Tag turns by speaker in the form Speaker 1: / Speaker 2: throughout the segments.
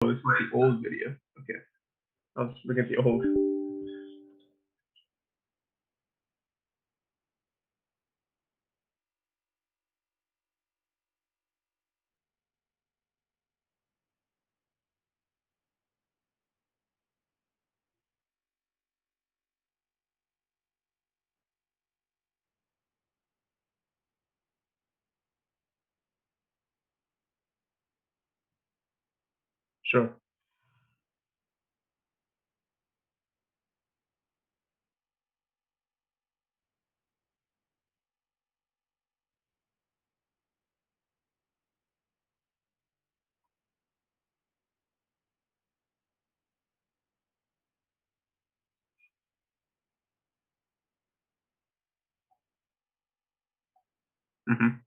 Speaker 1: Oh, this is the old video. Okay. I was looking at the old. Sure. Mm-hmm.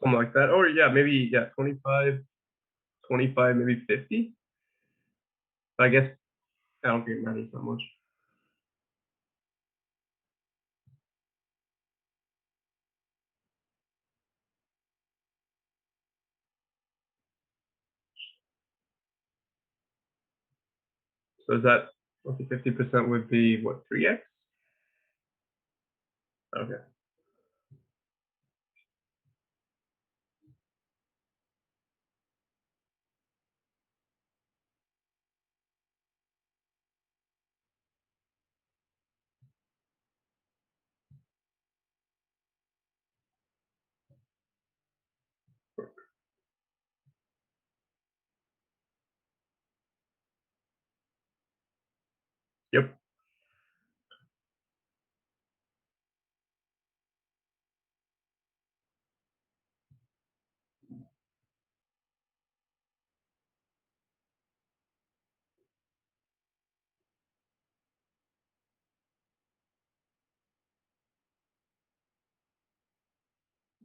Speaker 1: Something like that. Or yeah, maybe 25, 25, maybe 50. I guess I don't think it matters that much. So is that 50% would be what, 3x? Okay. Yep.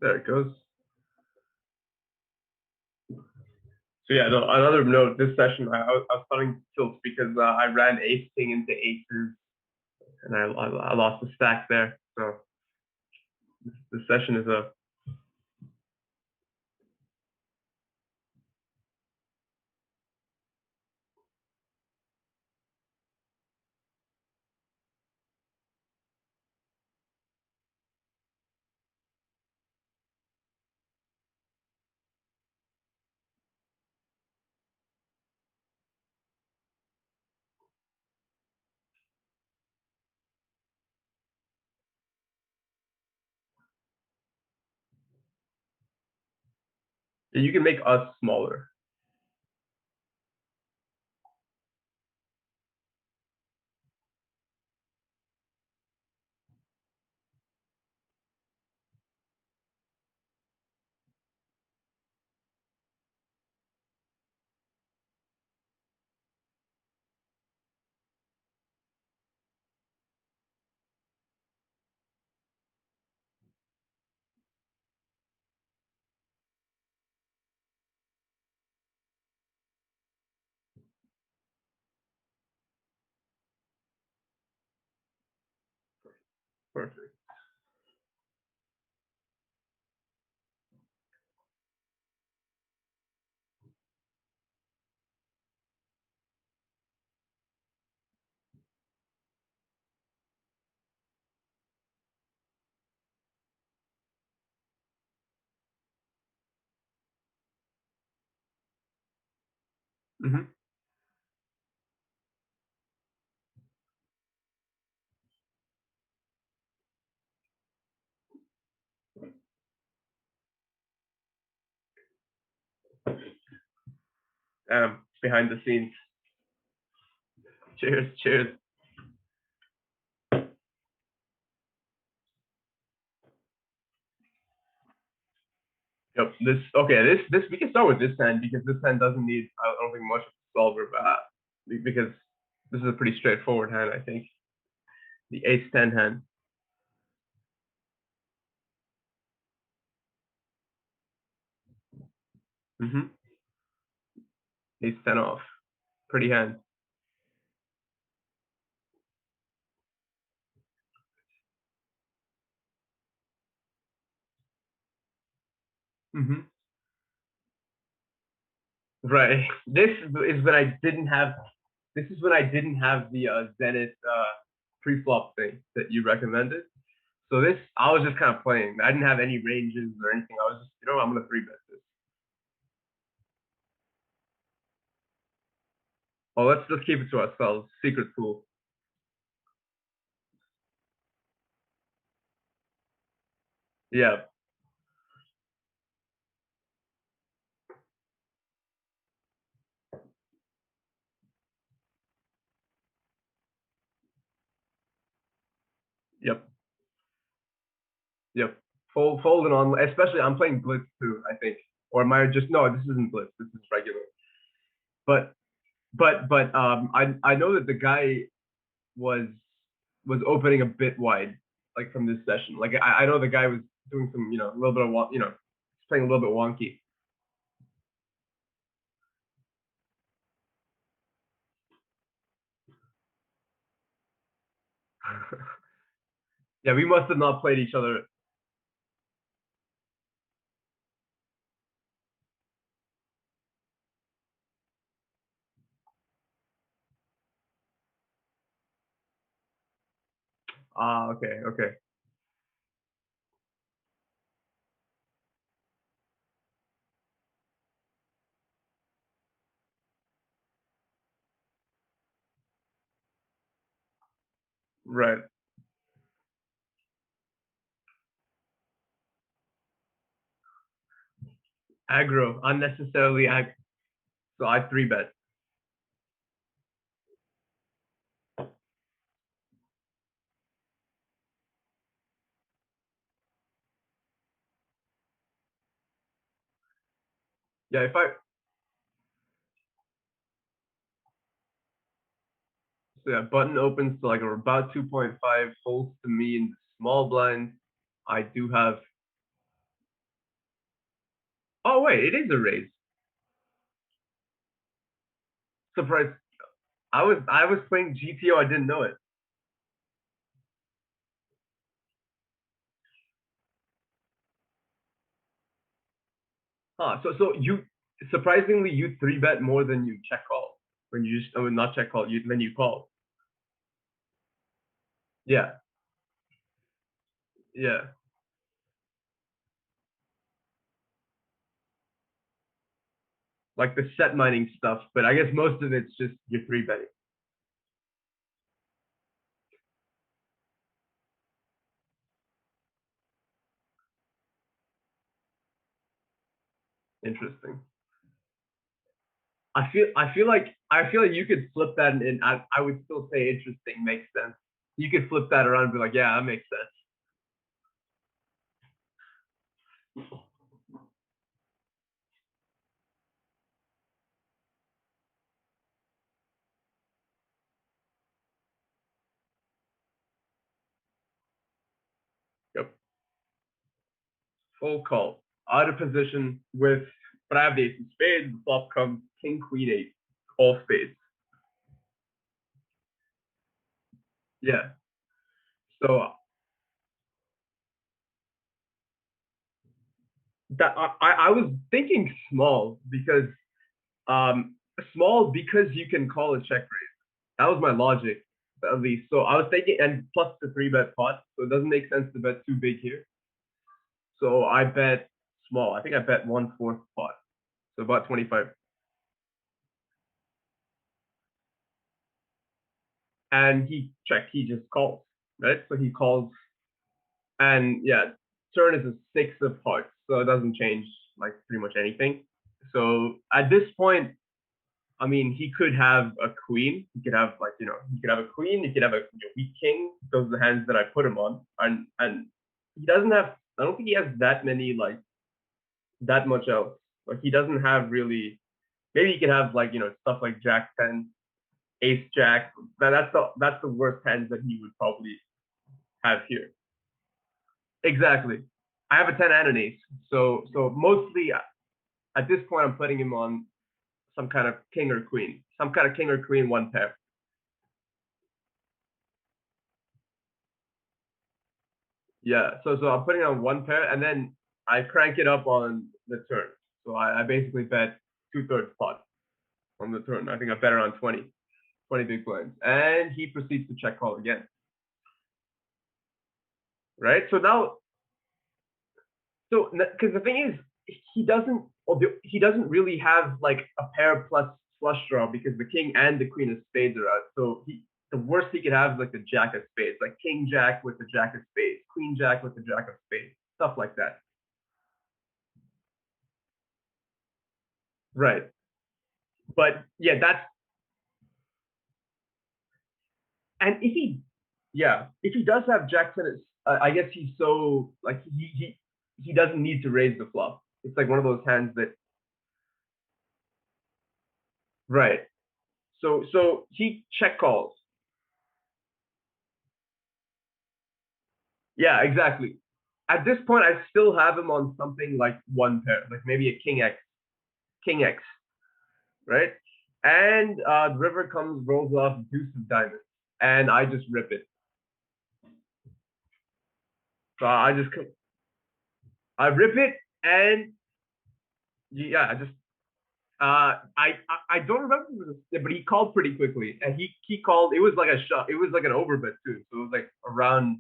Speaker 1: There it goes. So yeah, no, another note, this session, I was starting tilts because I ran ace king into aces and I lost the stack there. So this session is a, you can make us smaller. Perfect. Mm-hmm. Behind the scenes. Cheers, cheers. Yep. This we can start with this hand because this hand doesn't need I don't think much of a solver, because this is a pretty straightforward hand. I think the ace ten hand. Mm-hmm. Ace ten off. Pretty hand. Mm-hmm. Right. Is when I didn't have. This is when I didn't have the Zenith pre-flop thing that you recommended. So this, I was just kind of playing. I didn't have any ranges or anything. I was just, I'm gonna three bet this. Oh, let's keep it to ourselves. Secret tool. Yeah. Yep. Yep. Folding on, especially I'm playing blitz too. I think, or am I just no? This isn't blitz. This is regular. But I know that the guy was was opening a bit wide, like from this session. Like I know the guy was doing some, a little bit of playing a little bit wonky. Yeah, we must have not played each other. Ah, okay, okay, right. Aggro, unnecessarily so I three bet. Yeah, if I so yeah, button opens to like about 2.5, folds to me in the small blind. I do have. Oh wait, it is a raise. Surprise! I was playing GTO. I didn't know it. Huh? So you surprisingly you three bet more than you check call when you just, I mean, not check call, you then you call. Yeah, yeah, like the set mining stuff. But I guess most of it's just your three betting. Interesting. I feel like you could flip that, and I would still say interesting makes sense. You could flip that around and be like, yeah, that makes sense. Yep. Full call. Out of position with, but I have the ace of spades. The flop comes king, queen, eight, all spades. Yeah. So that I was thinking small because you can call a check raise. That was my logic, at least. So I was thinking, and plus the three bet pot, so it doesn't make sense to bet too big here. So I bet small. I think I bet one fourth pot, so about 25. And he check. He just calls, right? So he calls, and yeah, turn is a six of hearts, so it doesn't change like pretty much anything. So at this point, I mean, he could have a queen. He could have like, he could have a queen. He could have a weak king. Those are the hands that I put him on, and he doesn't have. I don't think he has that many like that much else. Like he doesn't have really. Maybe he can have like stuff like Jack 10, Ace Jack. That's the worst hands that he would probably have here. Exactly. I have a 10 and an ace. So mostly at this point I'm putting him on some kind of king or queen. Some kind of king or queen one pair. Yeah. So I'm putting on one pair and then I crank it up on the turn. So I basically bet 2/3 pot on the turn. I think I bet around 20 big blinds. And he proceeds to check call again. Right? So now so because the thing is he doesn't really have like a pair plus flush draw because the king and the queen of spades are out. So the worst he could have is like the jack of spades, like king jack with the jack of spades, queen jack with the jack of spades, stuff like that. Right. But yeah, that's and if he does have jack ten, I guess he's so like he doesn't need to raise the flop. It's like one of those hands that right. So he check calls. Yeah, exactly. At this point, I still have him on something like one pair, like maybe a king X, right? And the river comes, rolls off deuce of diamonds, and I just rip it. So I rip it, and yeah, I don't remember, but he called pretty quickly, and he called. It was like a shot. It was like an overbet too, so it was like around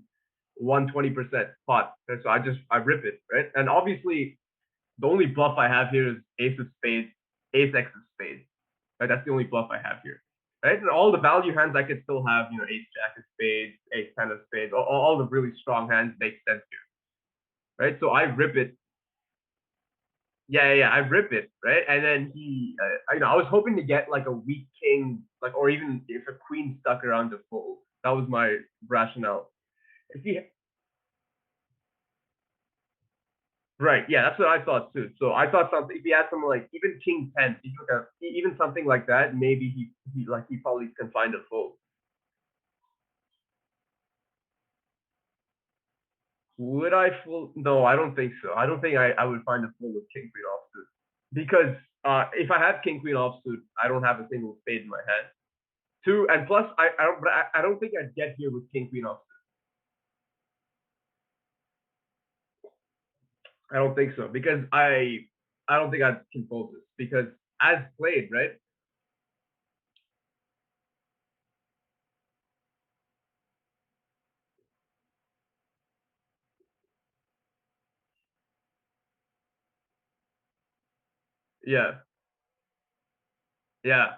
Speaker 1: 120% pot. And so I rip it, right? And obviously the only bluff I have here is ace of spades, ace x of spades. Right? That's the only bluff I have here. Right? And all the value hands I could still have, ace jack of spades, ace ten of spades, all the really strong hands make sense here. Right? So I rip it. Yeah, I rip it, right? And then I was hoping to get like a weak king, like or even if a queen stuck around to fold. That was my rationale. If he Right. Yeah, that's what I thought too. So I thought something if he had something like even King 10, even something like that, maybe he probably can find a fold. Would I fold? No, I don't think so. I don't think I would find a fold with King Queen offsuit. Because if I have King Queen offsuit, I don't have a single spade in my hand. Two and plus I don't think I'd get here with King Queen offsuit. I don't think so. Because I don't think I can fold this. Because as played, right? Yeah. Yeah.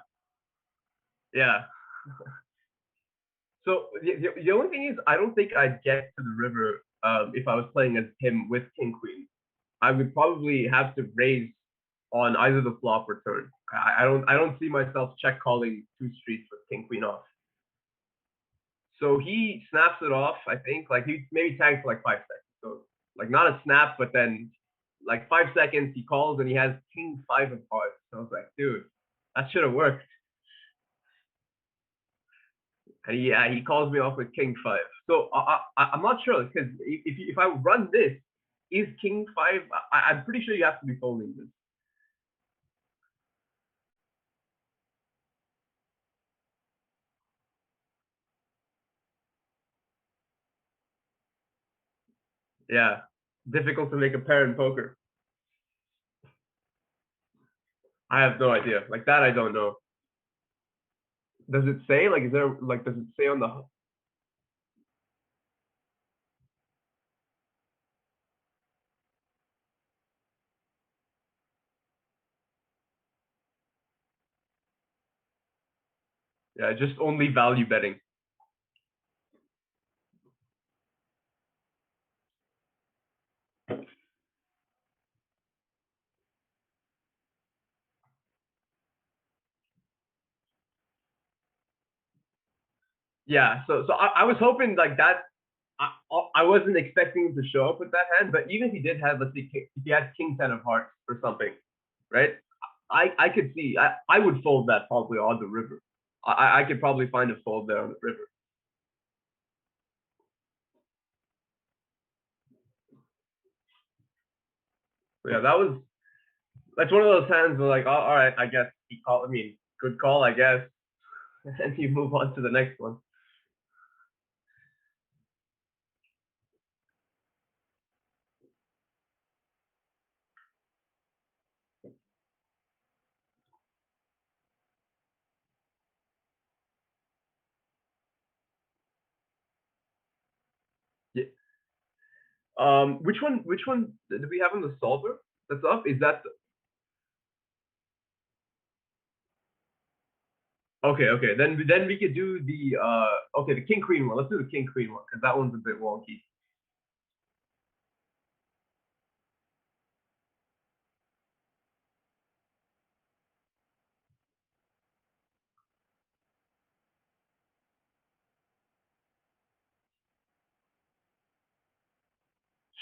Speaker 1: Yeah. So the only thing is, I don't think I'd get to the river if I was playing as him with King Queen. I would probably have to raise on either the flop or turn. I don't see myself check calling two streets with King Queen off. So he snaps it off. I think like he maybe tags for like 5 seconds. So like not a snap, but then like 5 seconds he calls and he has King five of hearts. So I was like, dude, that should have worked. And he calls me off with king five. So I'm not sure because if I run this, is king five? I'm pretty sure you have to be folding this. Yeah, difficult to make a pair in poker. I have no idea. Like that, I don't know. Does it say like is there like does it say on the yeah just only value betting? Yeah, so I was hoping like that I wasn't expecting him to show up with that hand, but even if he did have, let's say, if he had king ten of hearts or something, right? I could see I would fold that probably on the river. I could probably find a fold there on the river. So yeah, that's one of those hands where like, oh, all right, I guess he called. I mean, good call, I guess, and you move on to the next one. Yeah. Which one? Which one do we have on the solver? That's up. Is that okay? Okay, then we could do the okay, the king queen one. Let's do the king queen one because that one's a bit wonky.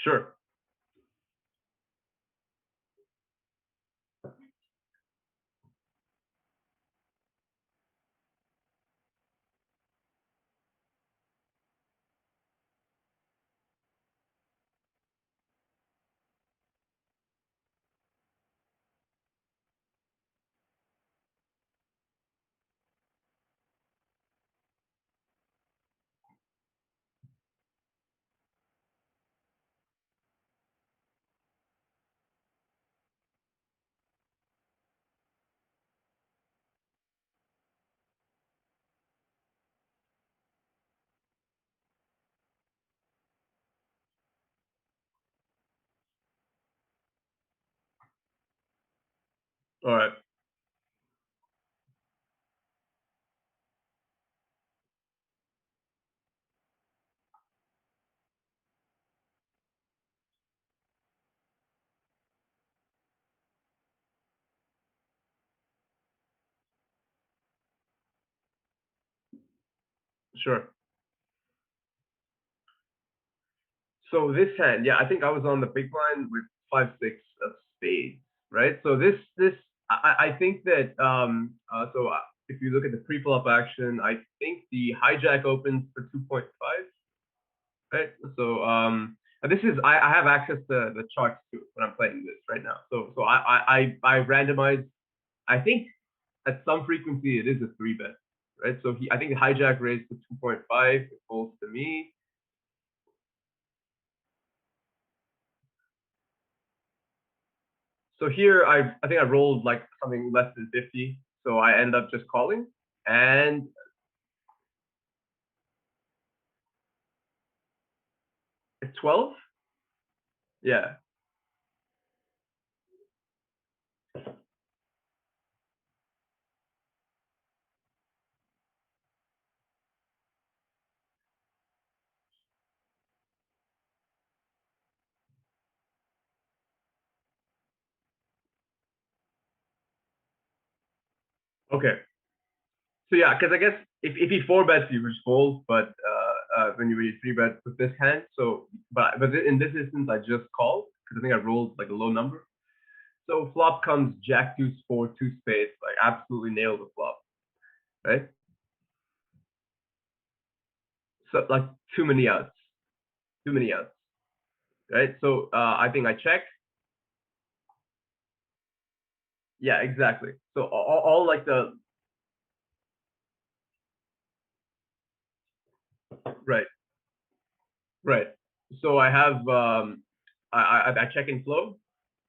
Speaker 1: Sure. All right. Sure. So this hand, yeah, I think I was on the big blind with 5-6 of spades, right? So this I think that if you look at the pre-flop action, I think the hijack opens for 2.5, right? So this is I have access to the charts too when I'm playing this right now. So I randomize. I think at some frequency it is a three bet, right? So I think the hijack raised to 2.5. It folds to me. So here I think I rolled like something less than 50. So I end up just calling and it's 12. Yeah. Okay. So yeah, because I guess if he four bets, you just fold, but when you three bet with this hand, so but in this instance, I just called because I think I rolled like a low number. So flop comes Jack deuce four two spades, like absolutely nailed the flop, right? So like too many outs, too many outs, right? So I think I check. Yeah, exactly. So all like the right. Right. So I have I check in flow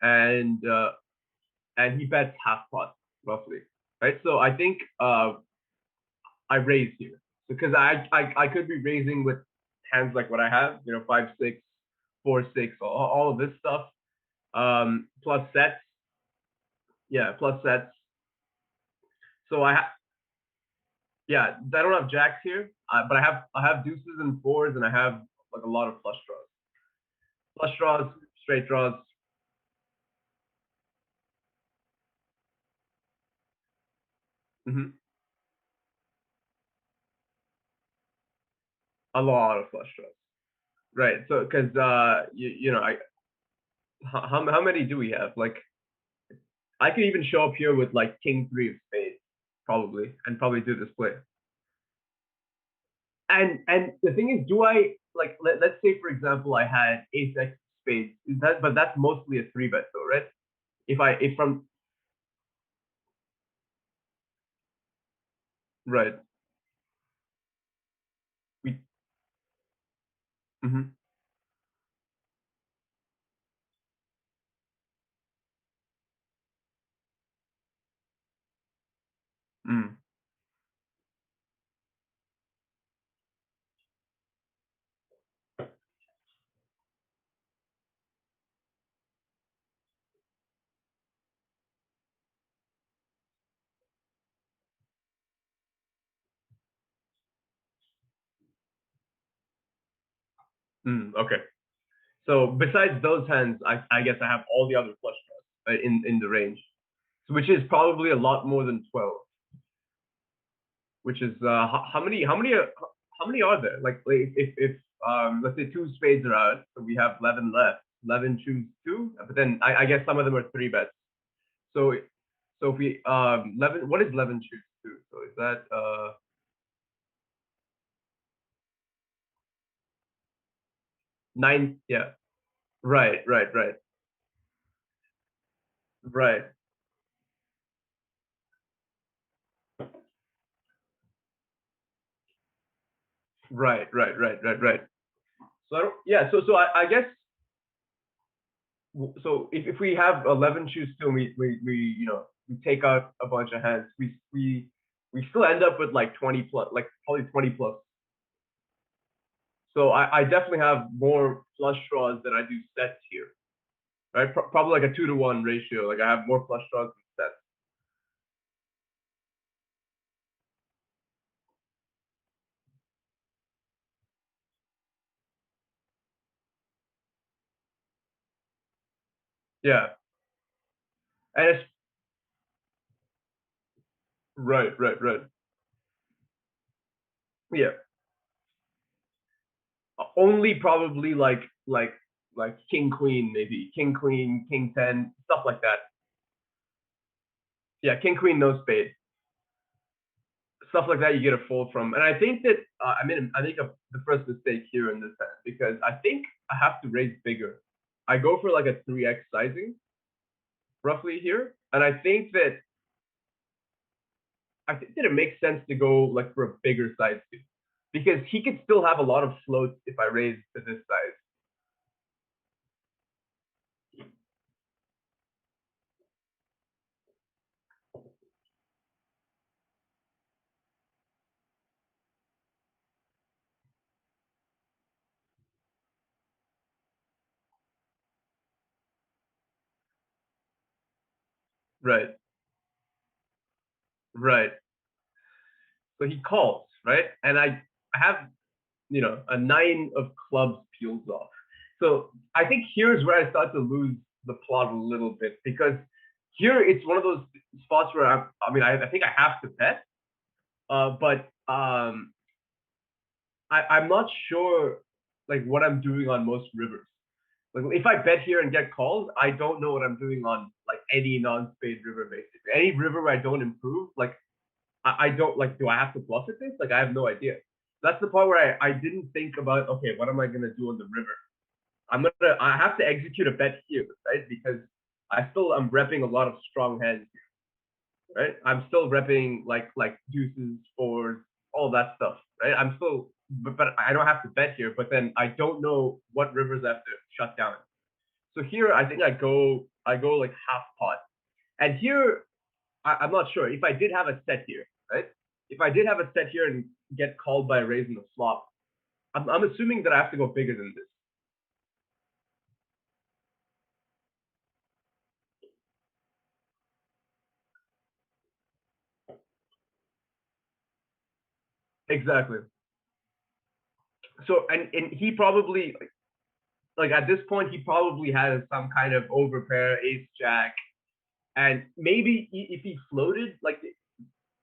Speaker 1: and he bets half pot roughly. Right. So I think I raise here because I could be raising with hands like what I have, 5-6, 4-6, all of this stuff. Plus sets. Yeah, plus sets. So yeah, I don't have jacks here, but I have deuces and fours and I have like a lot of flush draws. Flush draws, straight draws. Hmm. A lot of flush draws. right. So because you know I how many do we have? Like I could even show up here with like king three of spades probably and probably do this play. And the thing is, do I like let's say for example I had ace x spades. Is that but that's mostly a three bet though, right? If from right we mm-hmm, mm, okay. So besides those hands, I guess I have all the other flush draws in the range, which is probably a lot more than 12. Which is how many are there? Like if let's say two spades are out, so we have 11 left. 11 choose two, but then I guess some of them are three bets. So if we 11, what is 11 choose two? So is that nine? Yeah, right, right, right, right, right, right, right, right, right. So I don't, yeah, so I guess so if we have 11 choose two, and we you know we take out a bunch of hands, we still end up with like 20 plus, like probably 20 plus. So I definitely have more flush draws than I do sets here, right? Probably like a 2-to-1 ratio. Like I have more flush draws than sets. Yeah, and it's right, right, right. Yeah, only probably like king queen maybe king queen king 10 stuff like that. Yeah, king queen no spade stuff like that you get a fold from. And I think that I think the first mistake here in this hand because I think I have to raise bigger. I go for like a 3x sizing roughly here, and I think that it makes sense to go like for a bigger size too, because he could still have a lot of floats if I raise to this size. Right, right. So he calls, right, and I have a nine of clubs peels off. So I think here's where I start to lose the plot a little bit because here it's one of those spots where I think I have to bet, but I'm not sure like what I'm doing on most rivers. Like if I bet here and get called, I don't know what I'm doing on like any non-spade river basically. Any river where I don't improve, like I don't like. Do I have to bluff at this? Like I have no idea. That's the part where I didn't think about. Okay, what am I gonna do on the river? I have to execute a bet here, right? Because I'm repping a lot of strong hands here, right? I'm still repping like deuces, fours, all that stuff, right? I'm still, but I don't have to bet here. But then I don't know what rivers I have to shut down. So here I think I go like half pot, and here I'm not sure if I did have a set here, right? If I did have a set here and get called by a raise in the flop, I'm assuming that I have to go bigger than this. Exactly. So and he probably like at this point he probably has some kind of overpair ace jack, and maybe if he floated like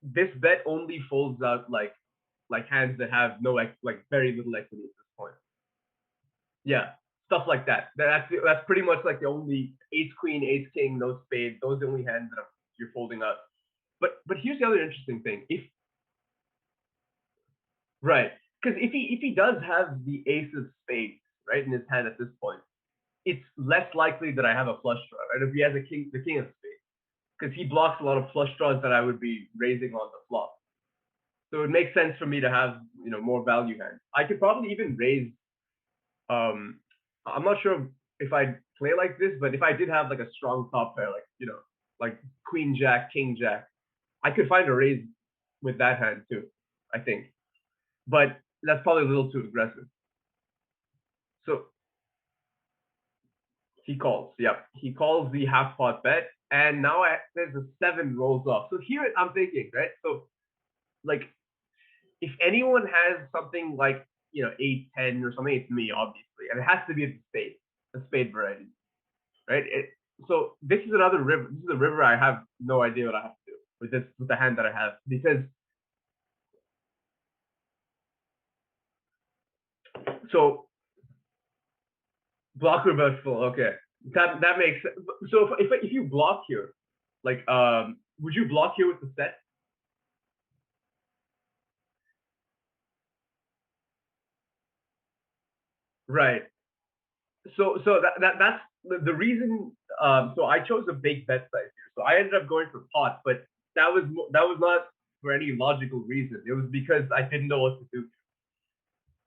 Speaker 1: this bet only folds out like hands that have no like very little equity at this point. Yeah, stuff like that. That's pretty much like the only ace queen, ace king, no spade. Those are the only hands that you're folding up. But here's the other interesting thing. If right, because if he does have the ace of spades right in his hand at this point, it's less likely that I have a flush draw. Right, if he has the king of spades, because he blocks a lot of flush draws that I would be raising on the flop. So it makes sense for me to have more value hands. I could probably even raise. I'm not sure if I'd play like this, but if I did have like a strong top pair, like like queen jack, king jack, I could find a raise with that hand too. I think, but that's probably a little too aggressive. So he calls. Yep, he calls the half pot bet, and now there's a 7 rolls off. So here I'm thinking, right? So like if anyone has something like 8-10 or something, it's me obviously, and it has to be a spade variety, right? So this is another river. This is a river I have no idea what I have to do with the hand that I have, because so block reverse full. Okay, that makes sense. So if you block here, like would you block here with the set? Right. So that's the reason. So I chose a big bet size here. So I ended up going for pot, but that was not for any logical reason. It was because I didn't know what to do.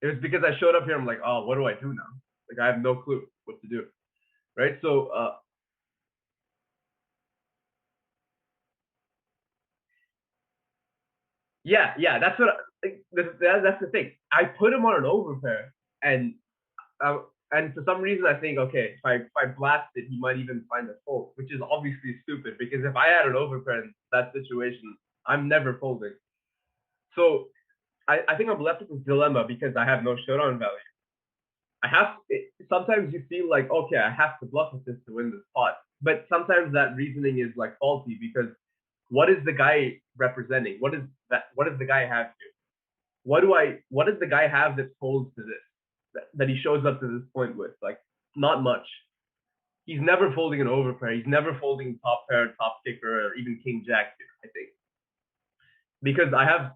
Speaker 1: It was because I showed up here. I'm like, oh, what do I do now? Like I have no clue what to do. Right. So yeah. That's what. That's the thing. I put him on an overpair, and uh, and for some reason I think, okay, if I blast it, he might even find a fold, which is obviously stupid because if I had an overpair in that situation, I'm never folding. So I think I'm left with this dilemma because I have no showdown value. I have sometimes you feel like, okay, I have to bluff with this to win this pot, but sometimes that reasoning is like faulty because what is the guy representing? What does the guy have to? What does the guy have that folds to this that he shows up to this point with? Like not much. He's never folding an overpair. He's never folding top pair, top kicker, or even king jack here, I think. Because I have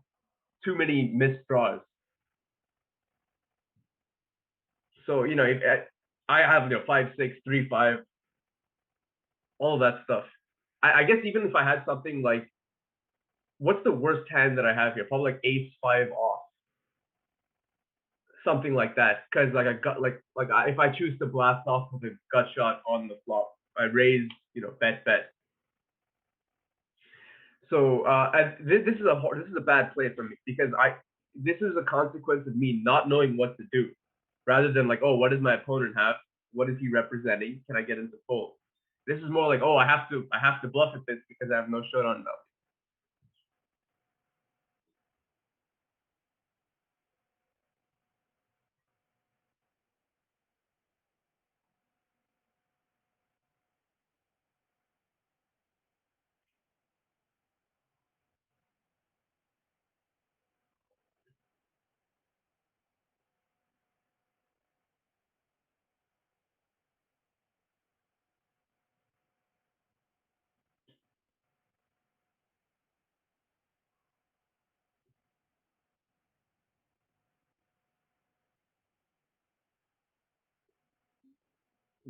Speaker 1: too many missed draws. So, if I have 5-6, 3-5, all that stuff. I guess even if I had something like, what's the worst hand that I have here? Probably like ace 5 off, something like that. Because like I got if I choose to blast off with a gut shot on the flop, I raise, bet. So this is a bad play for me because this is a consequence of me not knowing what to do, rather than like, oh, what does my opponent have? What is he representing? Can I get into fold? This is more like, oh, I have to bluff at this because I have no showdown value.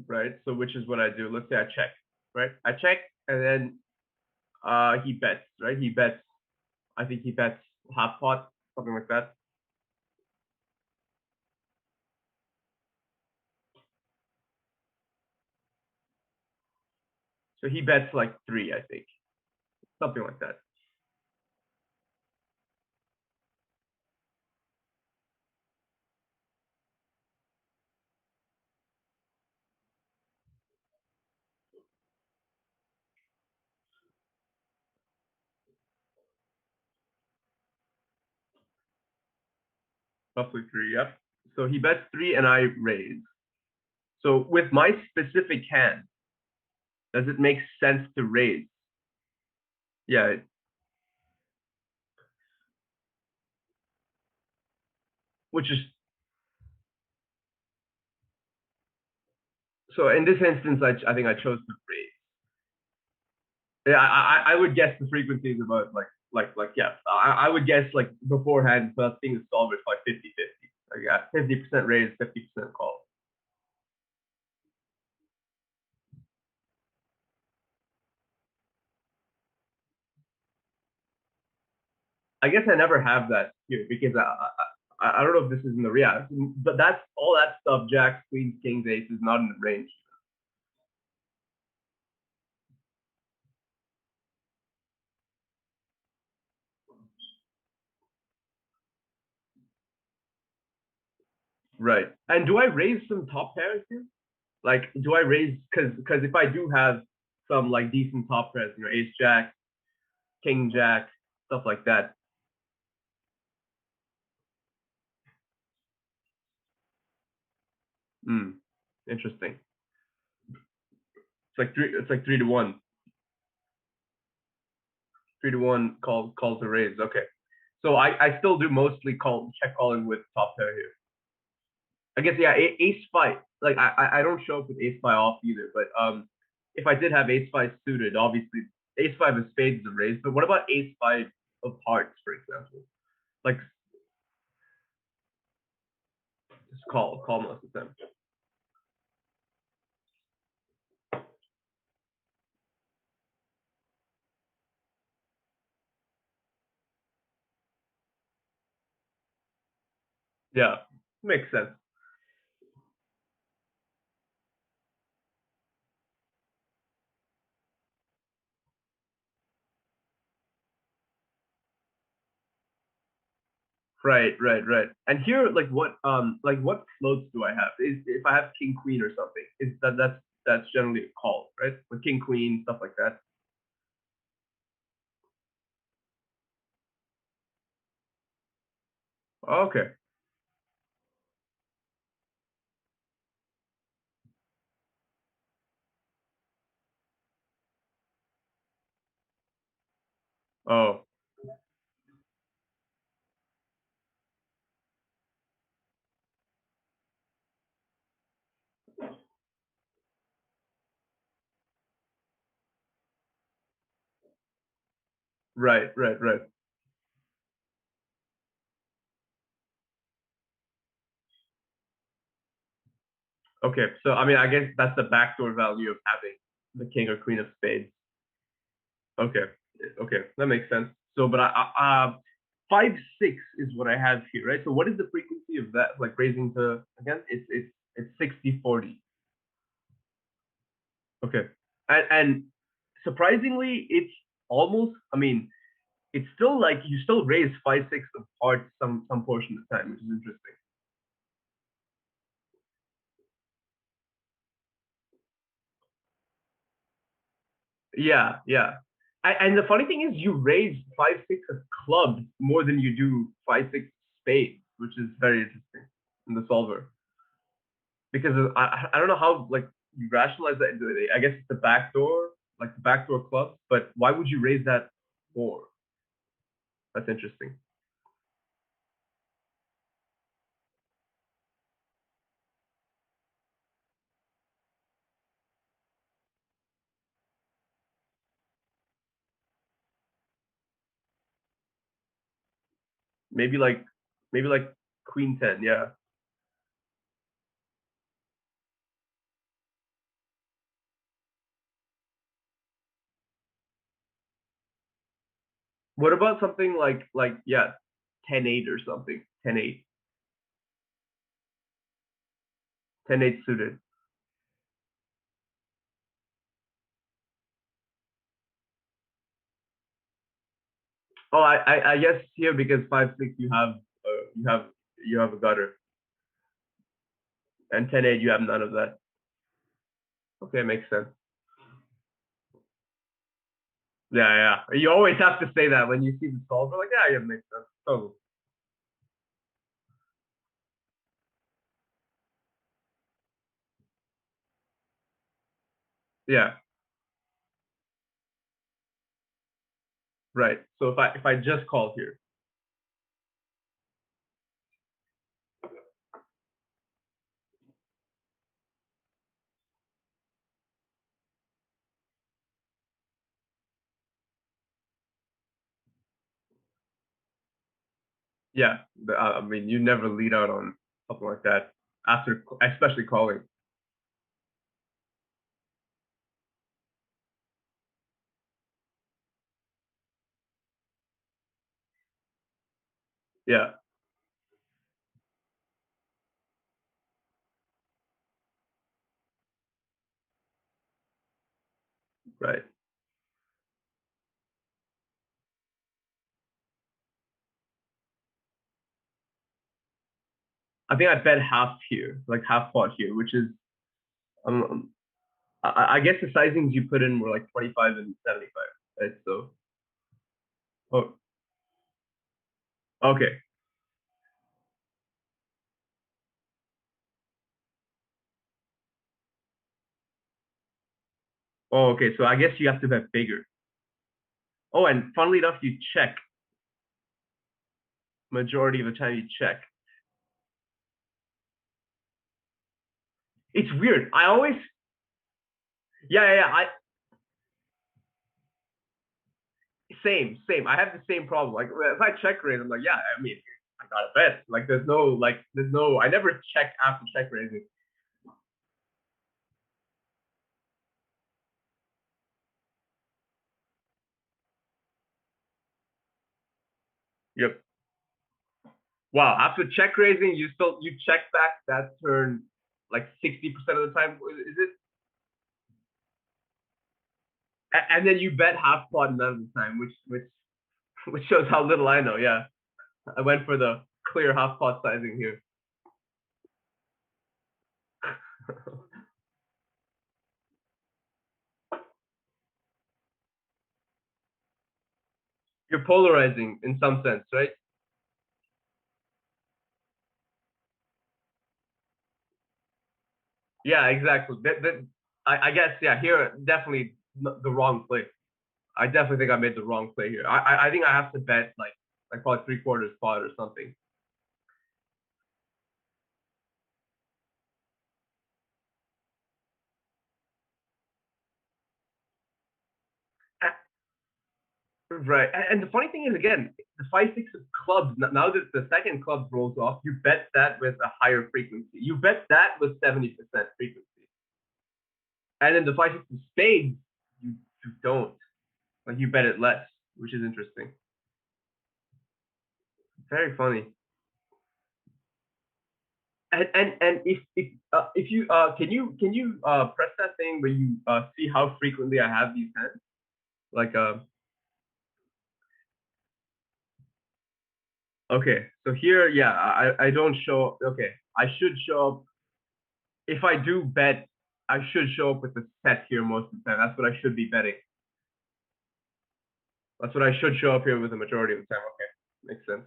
Speaker 1: Right? So which is what I do. Let's say I check, right? I check and then he bets, right? He bets. I think he bets half pot, something like that. So he bets like 3, I think, something like that. Roughly 3. Yep. So he bets 3 and I raise. So with my specific hand, does it make sense to raise? Yeah, which is So in this instance, I think I chose to raise. Yeah, I would guess the frequency is about like yeah. I would guess like beforehand, first thing the solver is like 50-50. Like yeah, 50% raise, 50% call. I guess I never have that here because I don't know if this is in the react, but that's all that stuff. Jacks, queens, kings, aces, not in the range. Right. And do I raise some top pairs here? Like, do I raise because if I do have some like decent top pairs, ace jack, king jack, stuff like that. Hmm. Interesting. It's like 3-1. 3-1 calls a raise. Okay. So I still do mostly check calling with top pair here. I guess yeah, ace five. Like I don't show up with ace five off either, but if I did have ace five suited, obviously ace five of spades is a raise. But what about ace five of hearts, for example? Like just call most of them. Yeah, makes sense. Right, right, right. And here, like what floats do I have? Is if I have king queen or something, is that's generally a call, right? With king queen stuff like that. Okay. Oh, right, right, right. Okay, so I mean, I guess that's the backdoor value of having the king or queen of spades. Okay, okay, that makes sense. So, but 5-6 is what I have here, right? So, what is the frequency of that? Like raising to again? It's 60-40. Okay, and surprisingly, it's almost. I mean, it's still like you still raise 5-6 of hearts some portion of the time, which is interesting. Yeah, yeah. And the funny thing is, you raise 5-6 of clubs more than you do 5-6 spades, which is very interesting in the solver. Because I don't know how like you rationalize that into it. I guess it's the backdoor, like the backdoor club. But why would you raise that more? That's interesting. Maybe like maybe like queen 10. Yeah. What about something like yeah, 10-8 or something? 10-8, 10-8 suited. Oh, I guess here because 5-6 you have you have a gutter, and 10-8 you have none of that. Okay, makes sense. Yeah, yeah. You always have to say that when you see the solver, like yeah, yeah, makes sense. Oh, yeah, right. So if I just call here, Yeah, I mean, you never lead out on something like that after, especially calling. Yeah, right. I think I bet half here, like half pot here, which is um, I guess the sizings you put in were like 25 and 75, right? So, oh, okay. Oh, okay. So I guess you have to bet bigger. Oh, and funnily enough, you check majority of the time. You check. It's weird. I always, yeah. Same. I have the same problem. Like if I check raise, I'm like, yeah. I mean, I got a bet. Like there's no. I never check after check raising. Yep. Wow. After check raising, you check back that turn like 60% of the time. Is it? And then you bet half pot none of the time, which shows how little I know. Yeah, I went for the clear half pot sizing here. You're polarizing in some sense, right? Yeah, exactly. I guess yeah. Here definitely the wrong play. I definitely think I made the wrong play here. I think I have to bet like probably three quarters pot or something. Right. And the funny thing is, again, the 5 6 of clubs, now that the second club rolls off, you bet that with a higher frequency. You bet that with 70% frequency. And then the 5 6 of spades, you don't. Like you bet it less, which is interesting. Very funny. And if you can you press that thing where you see how frequently I have these hands? Like okay, so here, yeah, I don't show. Okay, I should show up if I do bet. I should show up with the set here most of the time. That's what I should be betting. That's what I should show up here with the majority of the time. Okay, makes sense.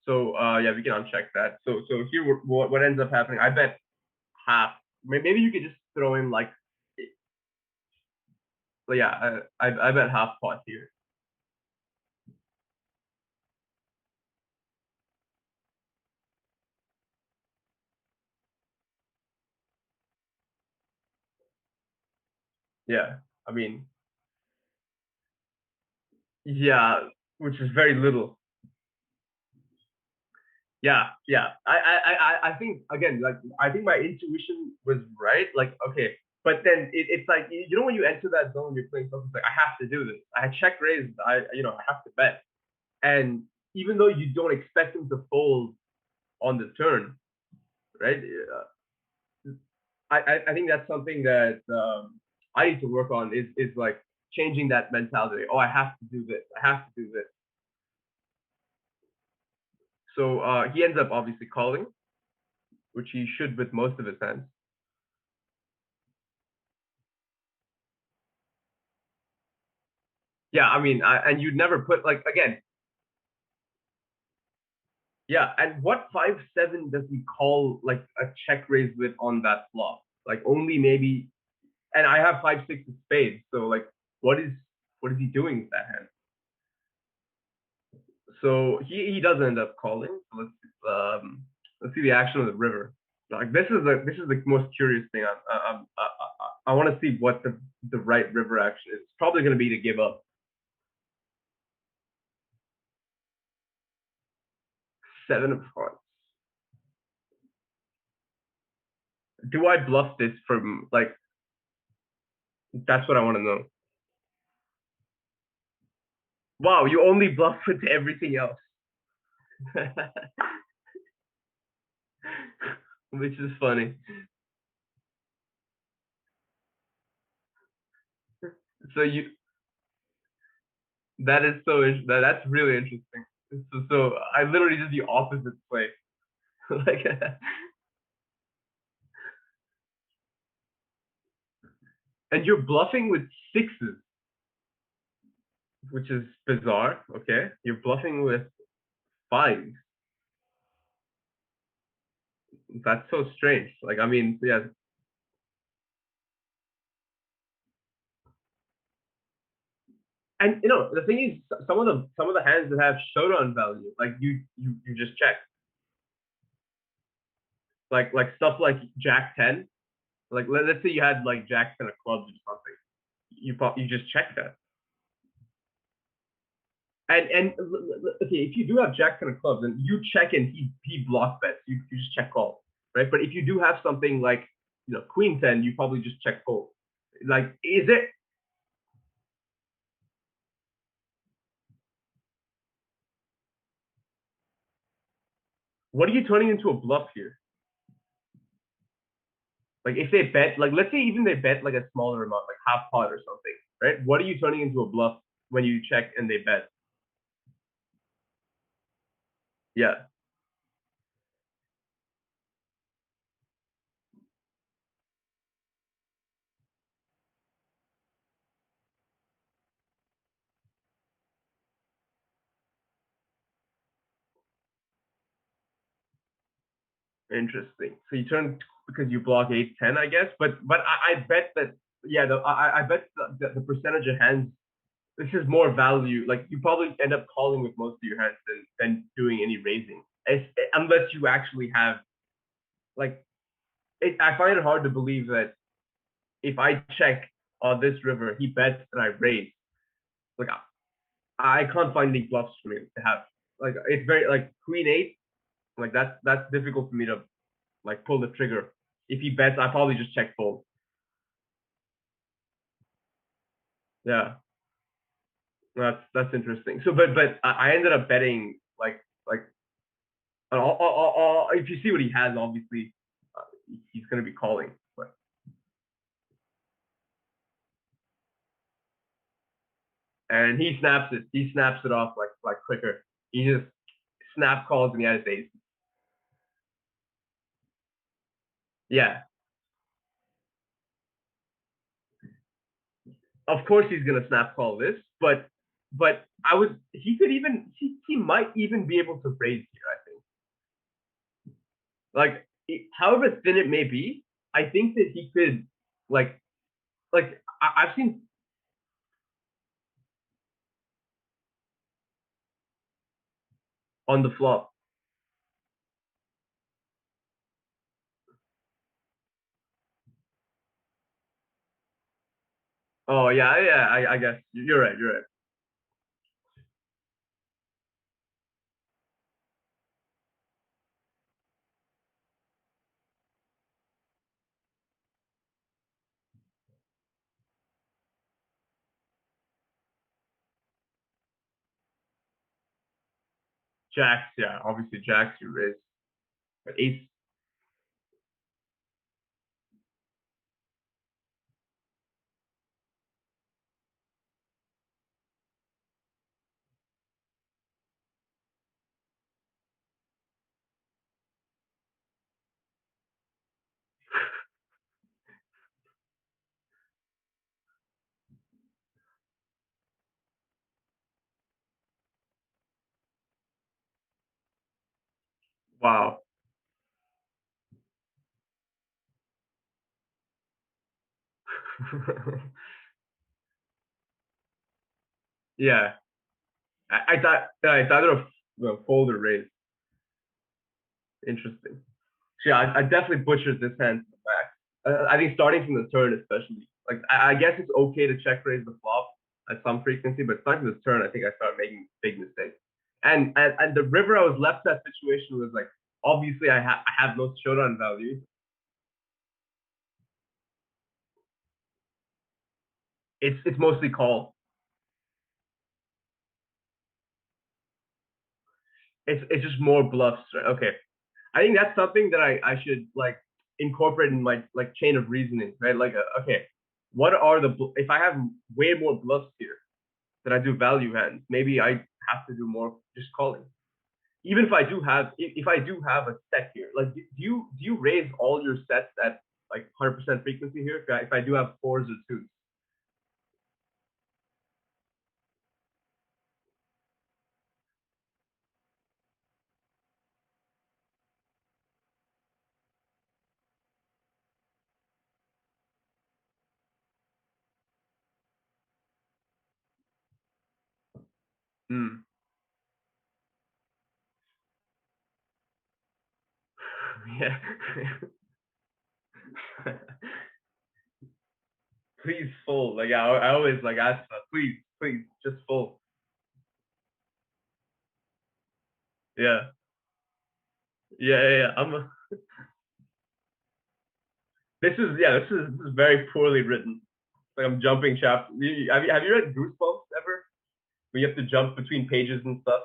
Speaker 1: So yeah, we can uncheck that. So here, what ends up happening? I bet half. Maybe you could just throw in like, yeah, I bet half pot here. Yeah, I mean, yeah, which is very little. Yeah. I think again, like I think my intuition was right. Like okay, but then it's like you know when you enter that zone, you're playing something. It's like I have to do this. I check raised. I have to bet. And even though you don't expect them to fold on the turn, right? I think that's something that I need to work on. Is like changing that mentality. Oh, I have to do this. I have to do this. So he ends up obviously calling, which he should with most of his hands. Yeah, I mean, and you'd never put like again, yeah. And what 5 7 does he call like a check raise with on that flop? Like only maybe, and I have 5 6 of spades. So like, what is he doing with that hand? So he does end up calling. So let's see the action of the river. Like this is the most curious thing. I want to see what the right river action is. It's probably going to be to give up. Seven of hearts. Do I bluff this from like? That's what I want to know. Wow, you only bluff with everything else, which is funny. So you that is so that's really interesting. So I literally did the opposite play. Like, and you're bluffing with sixes, which is bizarre. Okay, you're bluffing with fives. That's so strange. Like, I mean, yeah. And the thing is, some of the hands that have showdown value, like you just check, like stuff like Jack 10. Like let's say you had like Jack 10 of clubs or something, you just check that. And okay, if you do have Jack 10 of clubs and you check and he block bets, you just check call, right? But if you do have something like Queen 10, you probably just check fold. Like, is it? What are you turning into a bluff here? Like if they bet, like let's say even they bet like a smaller amount, like half pot or something, right? What are you turning into a bluff when you check and they bet? Yeah, interesting. So you turn because you block 8-10, I guess. But I bet that yeah, I bet the percentage of hands. This is more value. Like you probably end up calling with most of your hands than doing any raising, unless you actually have like. I find it hard to believe that if I check on this river, he bets and I raise. Like I can't find any bluffs for me to have. Like it's very like Queen 8. Like that's difficult for me to like pull the trigger. If he bets, I probably just check fold. Yeah, that's interesting. So but I ended up betting like if you see what he has, obviously uh, he's gonna be calling. But and he snaps it. He snaps it off like quicker. He just snap calls and he has ace. Yeah, of course he's gonna snap call this, but I was he might even be able to raise here. I think however thin it may be, I think that he could like I've seen. On the flop. Oh yeah, yeah. I guess you're right. You're right. Jacks, yeah. Obviously, jacks you raise. But ace. Wow. Yeah. I thought it's either a fold or raise. Interesting. So, yeah, I definitely butchered this hand to the back. I think starting from the turn, especially. Like I guess it's okay to check raise the flop at some frequency, but starting from the turn, I think I started making big mistakes. And the river I was left that situation was like obviously I have no showdown value. It's mostly call. It's just more bluffs. Right? Okay, I think that's something that I should like incorporate in my like chain of reasoning, right? Like, okay, what are the if I have way more bluffs here than I do value hands, maybe I have to do more just calling. Even if I do have a set here, like do you raise all your sets at like 100% frequency here? If I do have fours or twos. Mm. Yeah. Please fold. Like I always like ask, please, just fold. Yeah, yeah. This is very poorly written. Like I'm jumping chapters. Have you read Goosebumps ever? Where you have to jump between pages and stuff.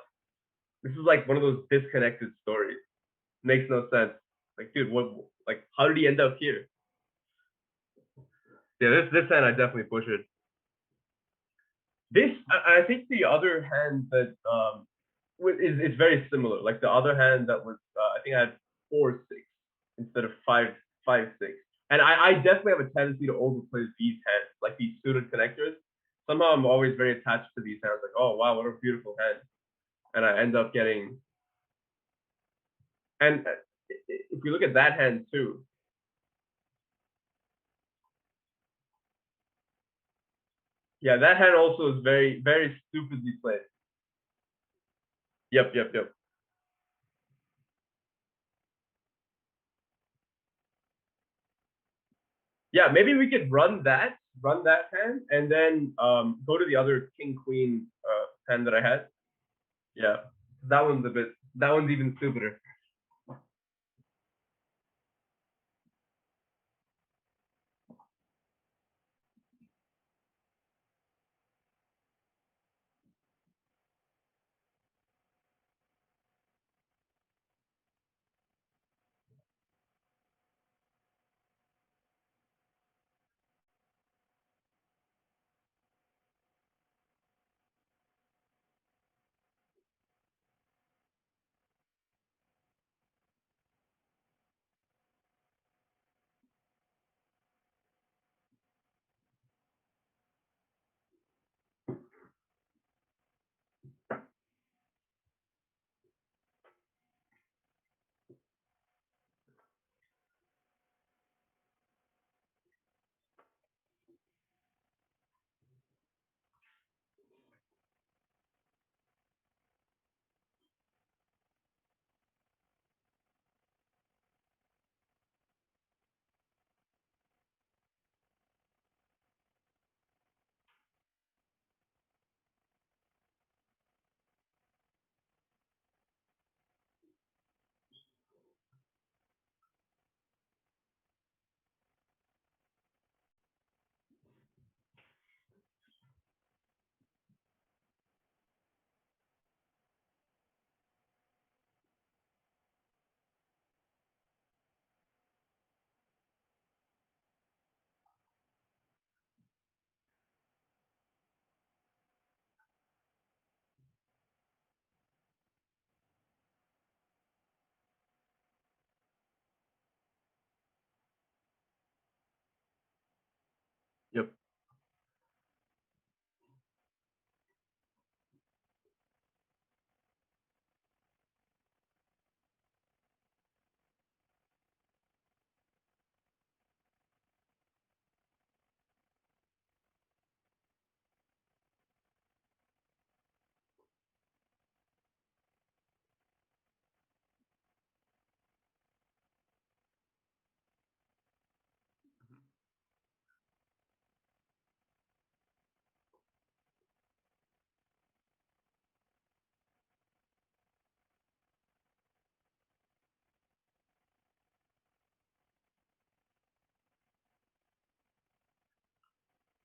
Speaker 1: This is like one of those disconnected stories. Makes no sense. Like, dude, what? Like, how did he end up here? Yeah, this hand I definitely push it. I think the other hand that is very similar. Like the other hand that was I think I had 4-6 instead of 5-5-6. And I definitely have a tendency to overplay these hands, like these suited connectors. Somehow I'm always very attached to these hands. Like, oh wow, what a beautiful hand, and I end up getting. And if you look at that hand too, yeah, that hand also is very stupidly played. Yep. Yeah, maybe we could run that hand, and then go to the other king queen hand that I had. Yeah, that one's even stupider.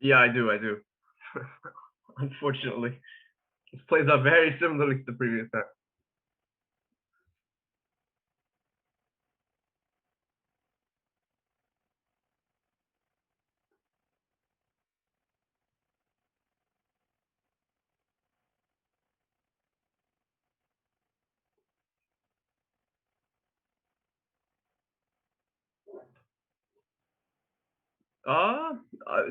Speaker 1: Yeah, I do. I do. Unfortunately, this plays out very similarly to the previous time. Uh,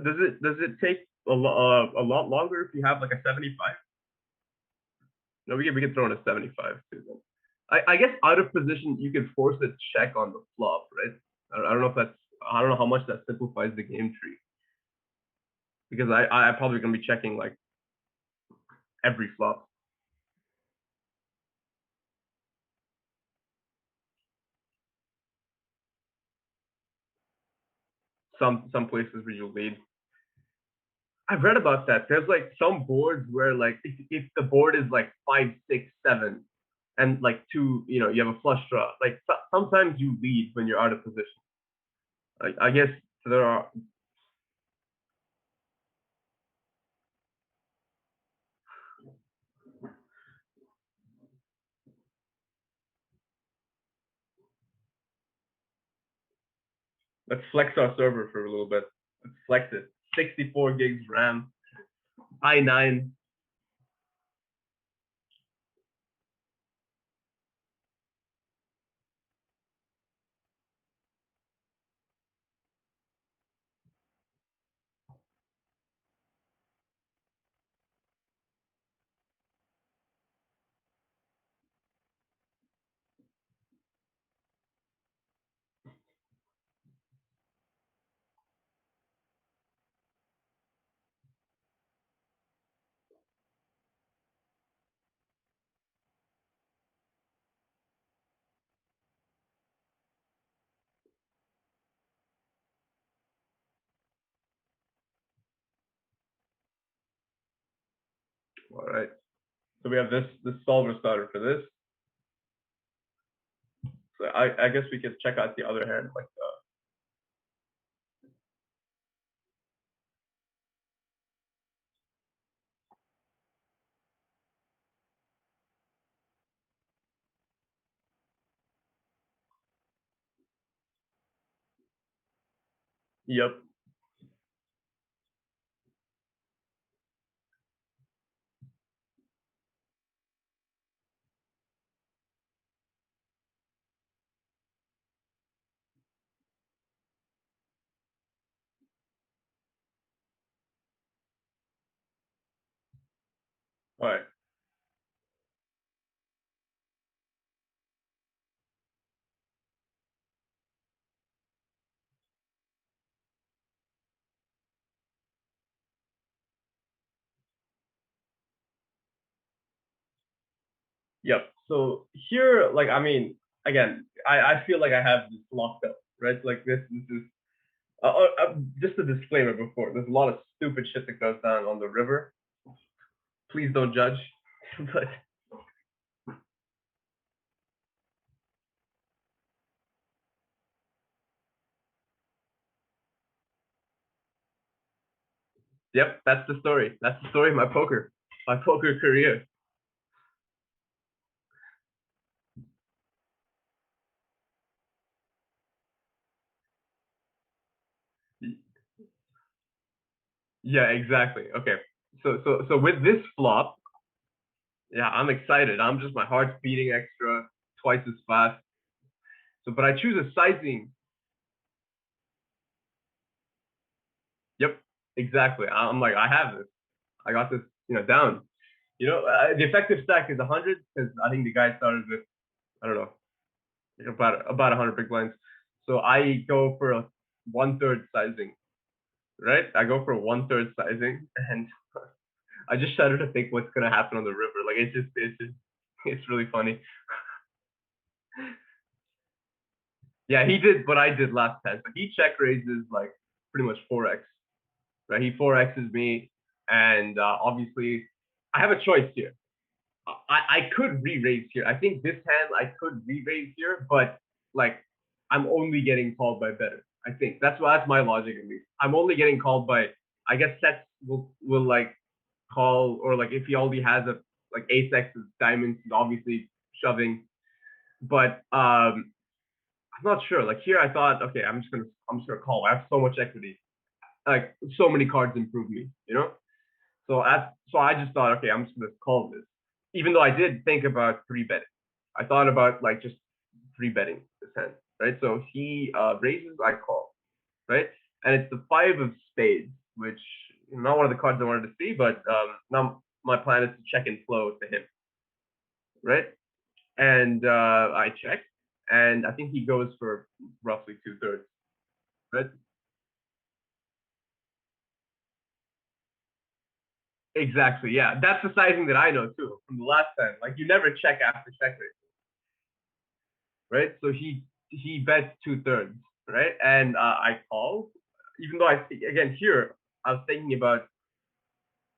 Speaker 1: does it take a lot longer if you have like a 75? No, we can throw in a 75 too. Then. I guess out of position you can force a check on the flop, right? I don't know if that's I don't know how much that simplifies the game tree because I probably gonna be checking like every flop. Some places where you lead. I've read about that. There's like some boards where like if the board is like 5, 6, 7, and like two, you have a flush draw. Like sometimes you lead when you're out of position. I guess there are. Let's flex our server for a little bit. Let's flex it. 64 gigs RAM, i9. All right. So we have this solver starter for this. So I guess we could check out the other hand, like yep. All right. Yep. So here, like, I mean, again, I feel like I have this locked up, right? Like this is just a disclaimer before. There's a lot of stupid shit that goes down on the river. Please don't judge. But yep, that's the story. That's the story of my poker career. Yeah, exactly. Okay. So with this flop, yeah, I'm excited. I'm just my heart's beating extra twice as fast. So, but I choose a sizing. Yep, exactly. I'm like, I have this. I got this, down. The effective stack is 100 because I think the guy started with I don't know about 100 big blinds. So I go for a 1/3 sizing, right? I go for a 1/3 sizing, and I just shudder to think what's gonna happen on the river. Like it's really funny. Yeah, he did what I did last time. So he check raises like pretty much 4x, right? He 4x's me, and obviously I have a choice here. I could re-raise here. I think this hand I could re-raise here, but like I'm only getting called by better. I think that's my logic at least. I'm only getting called by I guess sets will like call, or like if he already has a like ace X is diamonds, he's obviously shoving. But I'm not sure. Like here, I thought, okay, I'm just gonna call. I have so much equity. Like so many cards improve me, you know. So I just thought, okay, I'm just gonna call this. Even though I did think about three betting, I thought about like just three betting this hand, right? So he raises, I call, right? And it's the five of spades, which not one of the cards I wanted to see, but now my plan is to check and flow to him, right? And I check, and I think he goes for roughly 2/3, right? Exactly, yeah. That's the sizing that I know too from the last time. Like you never check after check rate, right? So he bets 2/3, right? And I call, even though I again here I was thinking about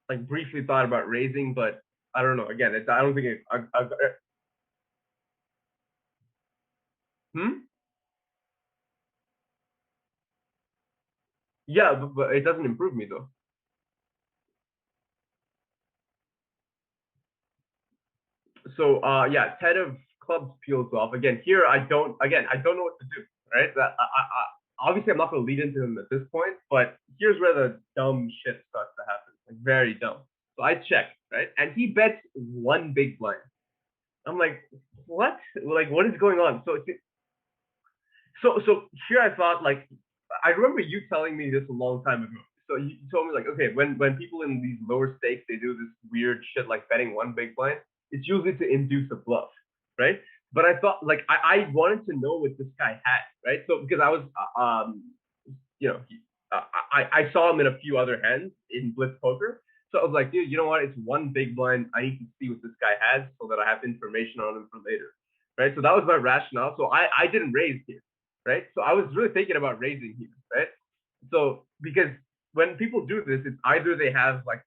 Speaker 1: like briefly thought about raising, but I don't know. Again, I don't think hmm? Yeah, but it doesn't improve me though. So yeah, 10 of clubs peels off. Again, here I don't know what to do, right? Obviously I'm not gonna lead into him at this point, but here's where the dumb shit starts to happen. Like very dumb. So I check, right? And he bets one big blind. I'm like, what? Like what is going on? So here I thought like I remember you telling me this a long time ago. So you told me like, okay, when people in these lower stakes they do this weird shit like betting one big blind, it's usually to induce a bluff, right? But I thought like I wanted to know what this guy had, right? So because I was you know I saw him in a few other hands in Blitz Poker, so I was like, dude, you know what? It's one big blind. I need to see what this guy has so that I have information on him for later, right? So that was my rationale. So I didn't raise here, right? So I was really thinking about raising here, right? So because when people do this, it's either they have like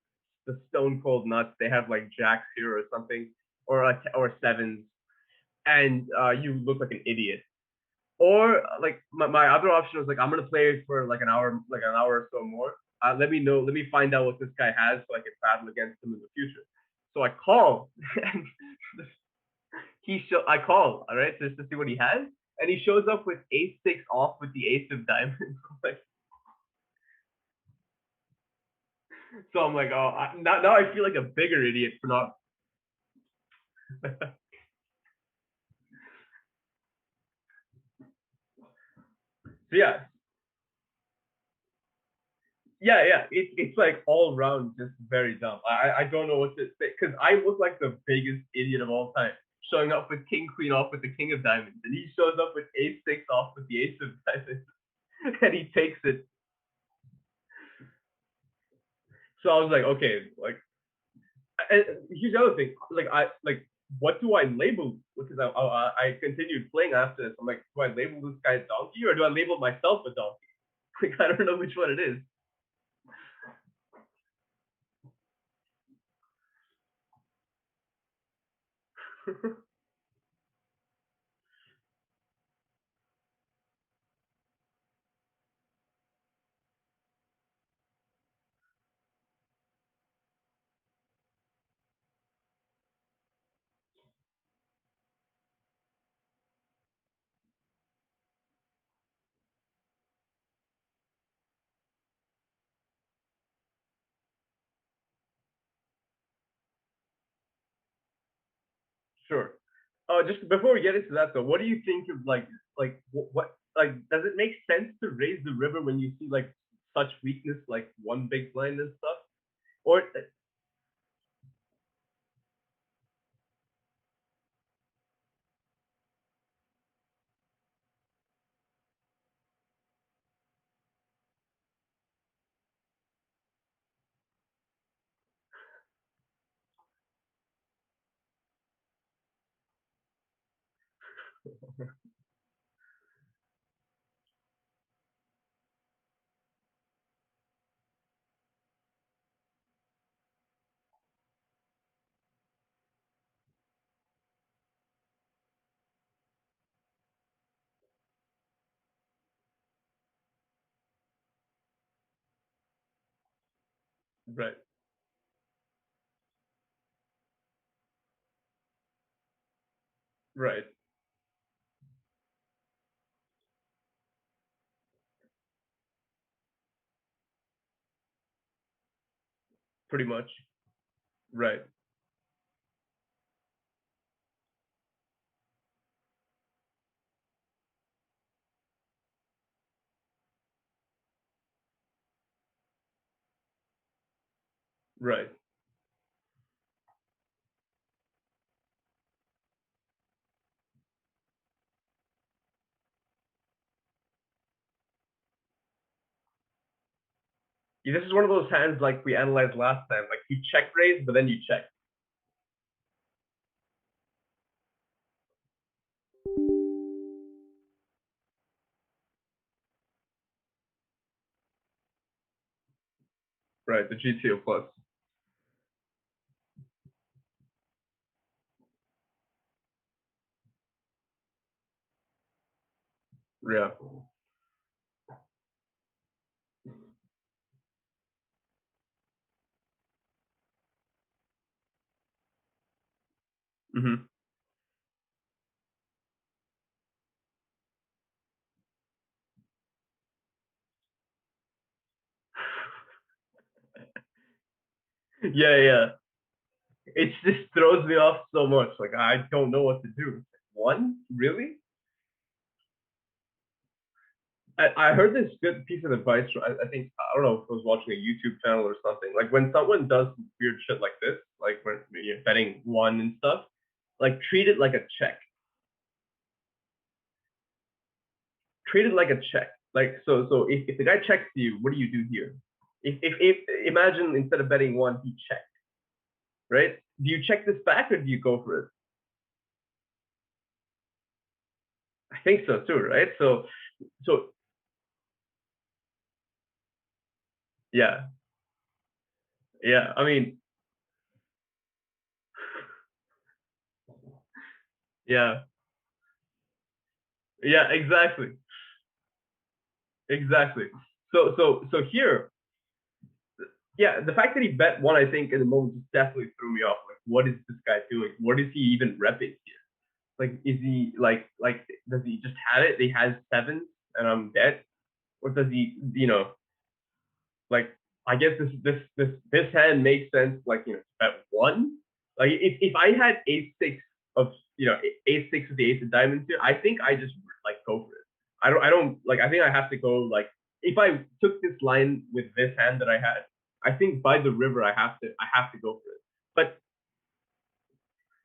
Speaker 1: the stone cold nuts, they have like jacks here or something, or sevens, and you look like an idiot. Or like my other option was like I'm gonna play for like an hour or so more. Let me know, let me find out what this guy has so I can battle against him in the future. So I call, and I call, all right, just to see what he has, and he shows up with ace six off with the ace of diamonds. Like, so I'm like, oh, now I feel like a bigger idiot for not. So yeah, yeah. It's like all round just very dumb. I don't know what to say because I look like the biggest idiot of all time, showing up with king queen off with the king of diamonds, and he shows up with ace six off with the ace of diamonds, and he takes it. So I was like, okay, like, and here's the other thing, like like what do I label? Because I continued playing after this. I'm like, do I label this guy donkey or do I label myself a donkey? Like I don't know which one it is. Sure. Just before we get into that though, what do you think of like what like does it make sense to raise the river when you see like such weakness like one big blind and stuff? Or Right. Right. Pretty much. Right. Right. Yeah, this is one of those hands like we analyzed last time. Like you check raise, but then you check. Right. The GTO plus. Yeah. Hmm. Yeah, yeah. It just throws me off so much. Like I don't know what to do. One? Really? I heard this good piece of advice. I think I don't know if I was watching a YouTube channel or something. Like when someone does weird shit like this, like when you're betting one and stuff, like treat it like a check. Treat it like a check. Like so if the guy checks you, what do you do here? If imagine instead of betting one, he checked, right? Do you check this back or do you go for it? I think so too, right? So yeah, yeah. I mean, yeah, yeah, exactly, exactly. So here, yeah, the fact that he bet one, I think, in the moment just definitely threw me off. Like, what is this guy doing? What is he even repping here? Like, is he like does he just have it? He has sevens and I'm dead, or does he, like I guess this hand makes sense. Like bet one. Like if I had ace six of ace six with the ace of diamonds here, I think I just like go for it. I don't like. I think I have to go like if I took this line with this hand that I had, I think by the river I have to go for it. But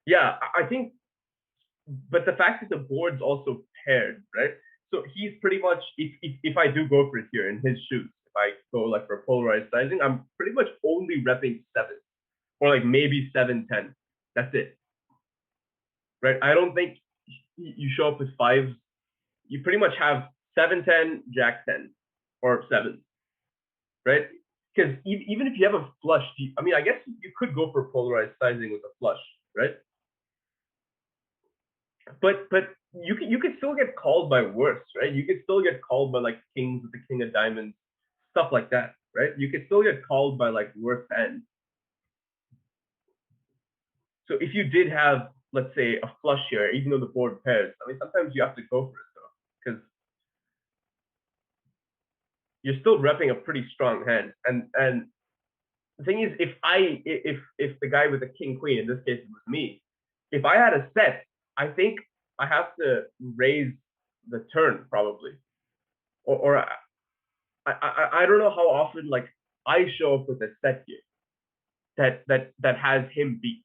Speaker 1: yeah, I think but the fact that the board's also paired, right? So he's pretty much if I do go for it here in his shoes, if I go like for polarized sizing, I'm pretty much only repping seven or like maybe 7-10. That's it, right? I don't think you show up with fives. You pretty much have 7-10, Jack 10, or seven, right? Because even if you have a flush, I mean, I guess you could go for polarized sizing with a flush, right? But you could still get called by worse, right? You could still get called by like kings with the king of diamonds, stuff like that, right? You could still get called by like worse ends. So if you did have, let's say, a flush here, even though the board pairs, I mean, sometimes you have to go for it though, because you're still repping a pretty strong hand. And the thing is, if the guy with the king queen, in this case it was me, if I had a set, I think I have to raise the turn probably, or I don't know how often like I show up with a set here that has him beat.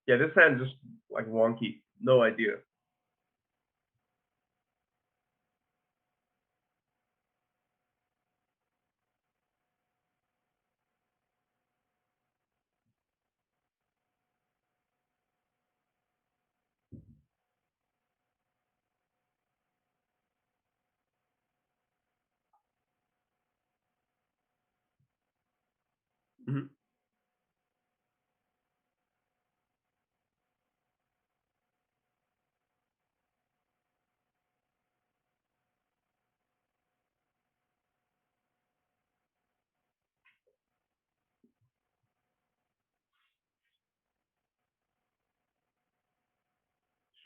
Speaker 1: Yeah, this hand just like wonky. No idea. Mm-hmm.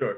Speaker 1: Sure.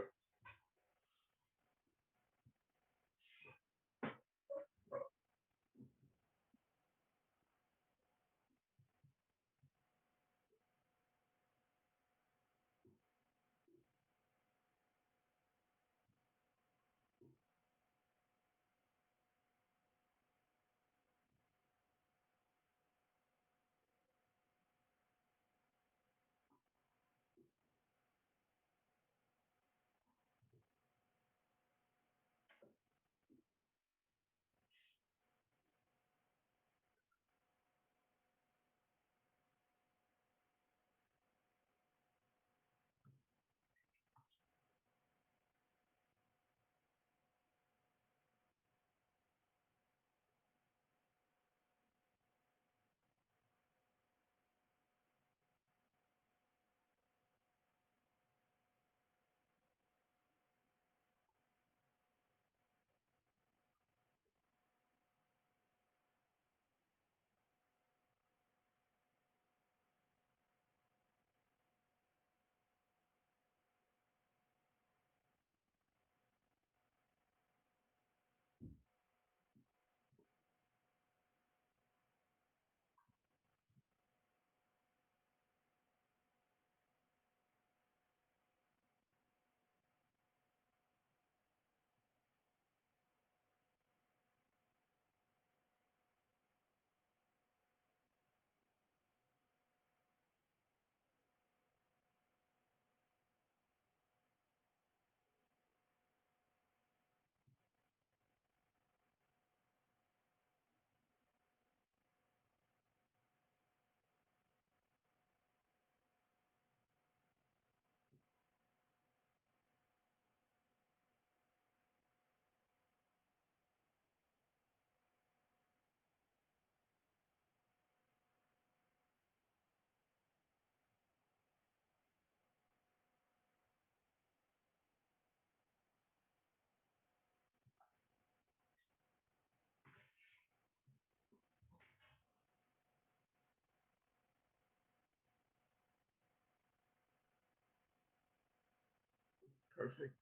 Speaker 1: Perfect.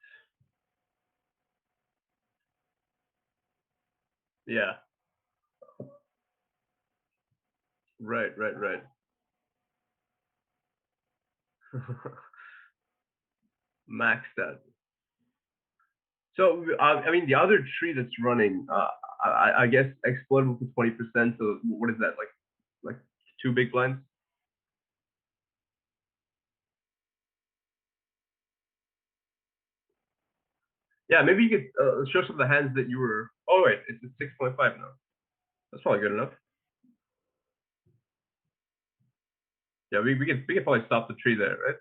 Speaker 1: Yeah. Right. Right. Right. Maxed out. So I mean, the other tree that's running, I guess exploitable to 20%. So what is that like two big blinds? Yeah, maybe you could show some of the hands that you were. Oh wait, it's a 6.5 now. That's probably good enough. Yeah, we can probably stop the tree there, right?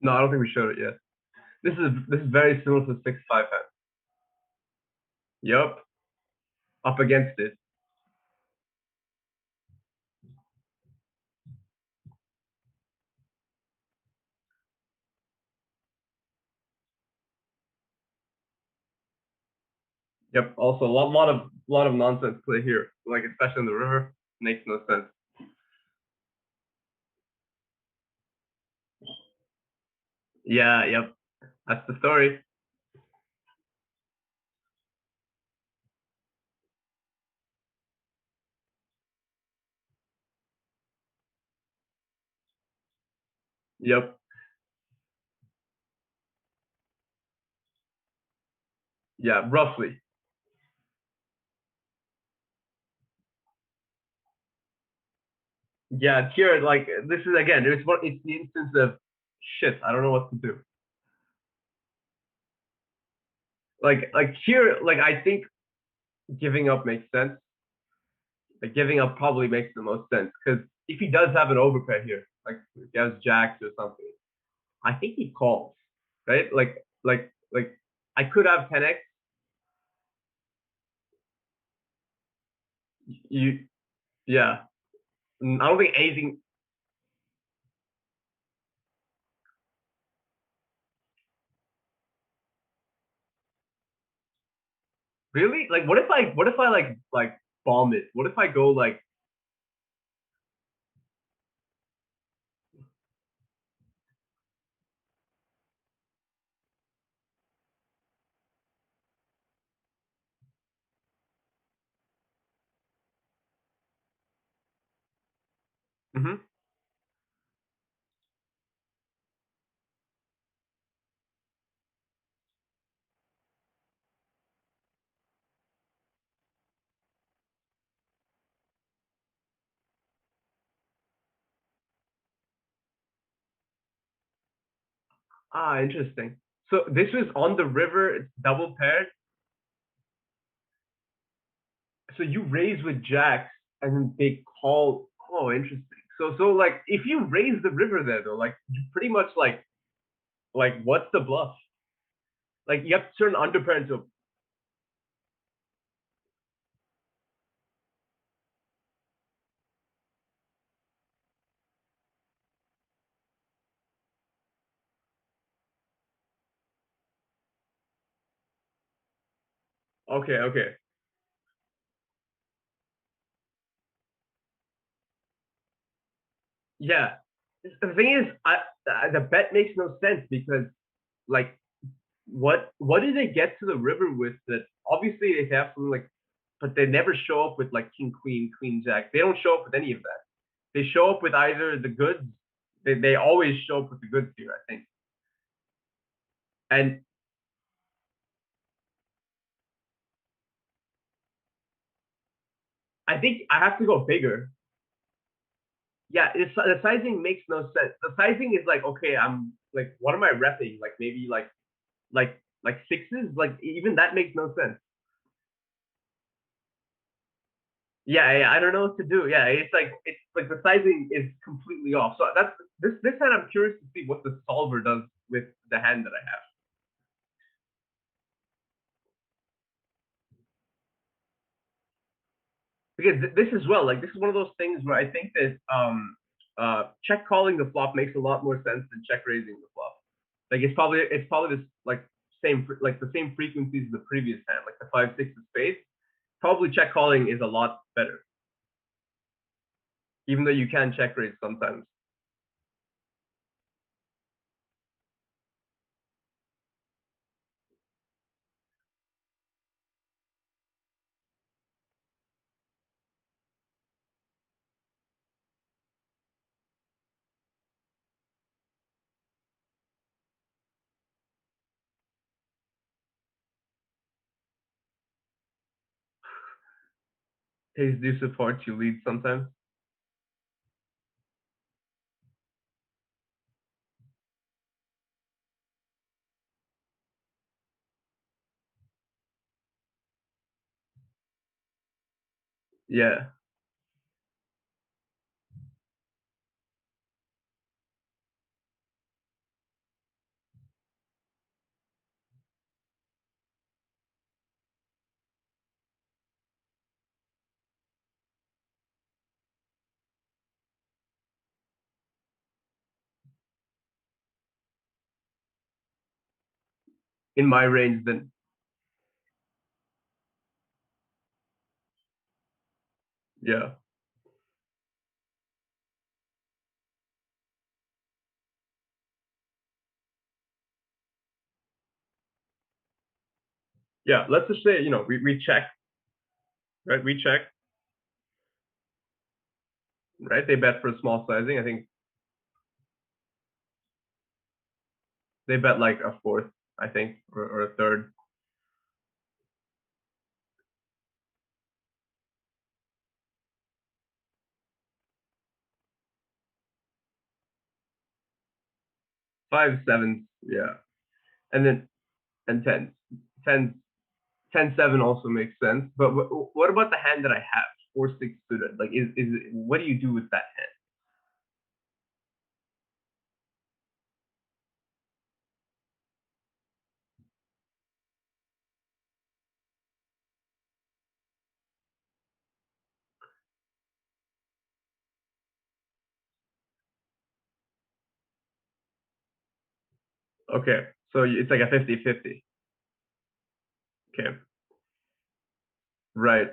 Speaker 1: No, I don't think we showed it yet. This is very similar to 6-5 hand. Yep, up against it. Yep. Also, a lot of nonsense play here. Like especially in the river, makes no sense. Yeah. Yep. That's the story. Yep. Yeah. Roughly. Yeah. Here, like this is again. It's the instance of shit. I don't know what to do. Like here, like I think giving up makes sense. Like giving up probably makes the most sense because if he does have an overpair here, like if he has jacks or something, I think he calls, right? Like I could have 10x. You yeah. I don't think anything really. Like what if I like bomb it? What if I go like mhm. Ah, interesting. So this was on the river, it's double paired. So you raise with jacks and then they call. Oh, interesting. So like if you raise the river there though, like you pretty much like what's the bluff? Like you have to turn underpair into okay, okay. Yeah. The thing is, the bet makes no sense because like what do they get to the river with that? Obviously they have something like, but they never show up with like king queen queen jack. They don't show up with any of that. They show up with either the goods. They always show up with the goods here, I think. And I think I have to go bigger. Yeah, the sizing makes no sense. The sizing is like, okay, I'm like, what am I repping? Like maybe like sixes. Like even that makes no sense. Yeah, yeah, I don't know what to do. Yeah, it's like the sizing is completely off. So that's this hand. I'm curious to see what the solver does with the hand that I have. Because this as well, like this is one of those things where I think that check calling the flop makes a lot more sense than check raising the flop. Like it's probably this like same like the same frequencies as the previous hand, like the 5 6 of spades. Probably check calling is a lot better, even though you can check raise sometimes. Ace deuce of hearts, you lead sometimes. Yeah, in my range, then yeah, yeah. Let's just say we check, right? We check, right? They bet for a small sizing. I think they bet like a fourth, I think, or a third. 5 7s, yeah, and then and 10s. 10 10 7 also makes sense. But what about the hand that I have? 4 6 suited. Like, is what do you do with that hand? Okay, so it's like a 50-50. Okay, right.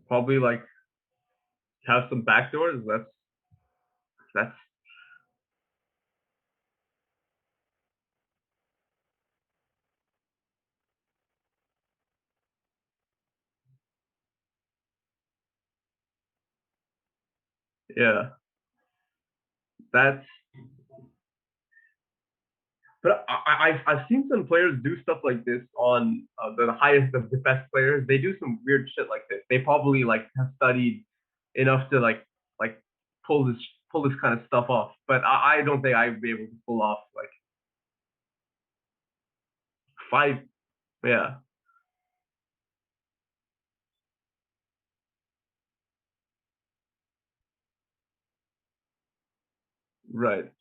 Speaker 1: Probably like have some backdoors. That's yeah. That's But I've seen some players do stuff like this on the highest of the best players. They do some weird shit like this. They probably like have studied enough to like pull this pull this kind of stuff off. But I don't think I'd be able to pull off like five. Yeah, right.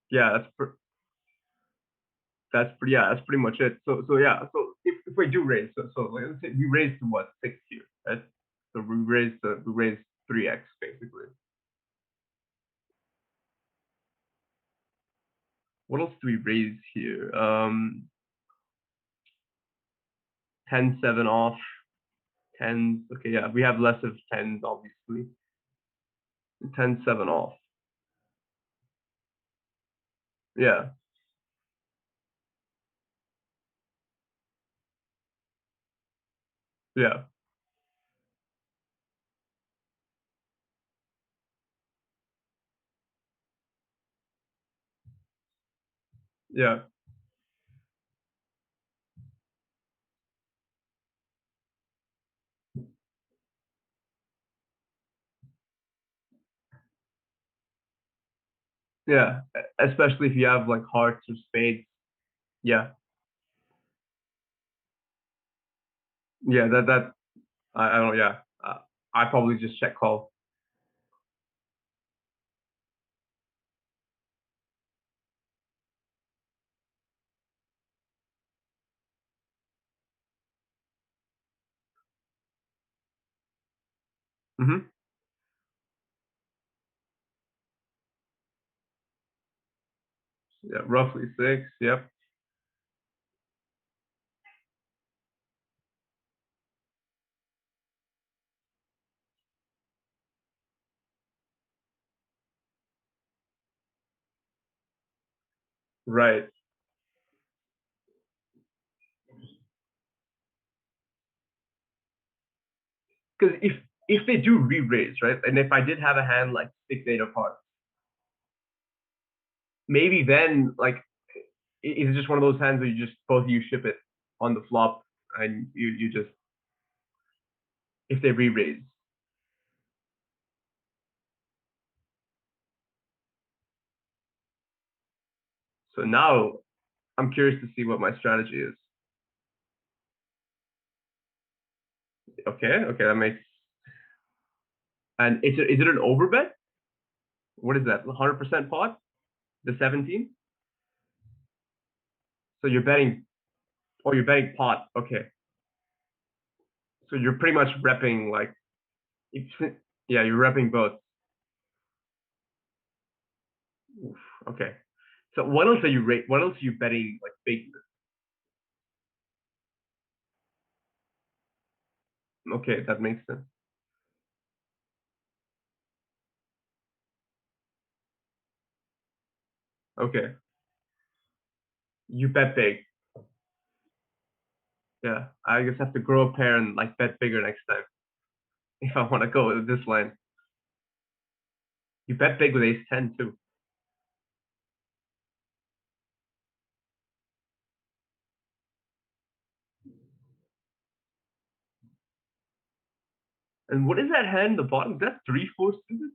Speaker 1: Yeah, that's pretty much it. So yeah. So if we do raise, so like, let's say we raised to what 6 here, right? So we raised 3x basically. What else do we raise here? 10-7 off. Tens. Okay, yeah, we have less of tens, obviously. 10-7 off. Yeah, yeah, yeah, yeah. Especially if you have like hearts or spades. Yeah, yeah. That I don't. Yeah, I probably just check call. Mm-hmm. Yeah, roughly six. Yep. Right. Because if they do re-raise, right, and if I did have a hand like 6-8 of hearts, maybe then like it's just one of those hands where you just both of you ship it on the flop and you just if they re-raise. So now I'm curious to see what my strategy is. Okay, okay, that makes. And is it an overbet? What is that? 100% pot? The 17? So you're betting. Oh, you're betting pot. Okay, so you're pretty much repping like. Yeah, you're repping both. Oof, okay. So what else are you rate? What else are you betting like big? Okay, that makes sense. Okay, you bet big. Yeah, I guess I have to grow a pair and like bet bigger next time if I want to go with this line. You bet big with ace 10 too. And what is that hand in the bottom? Is that 3-4 suited?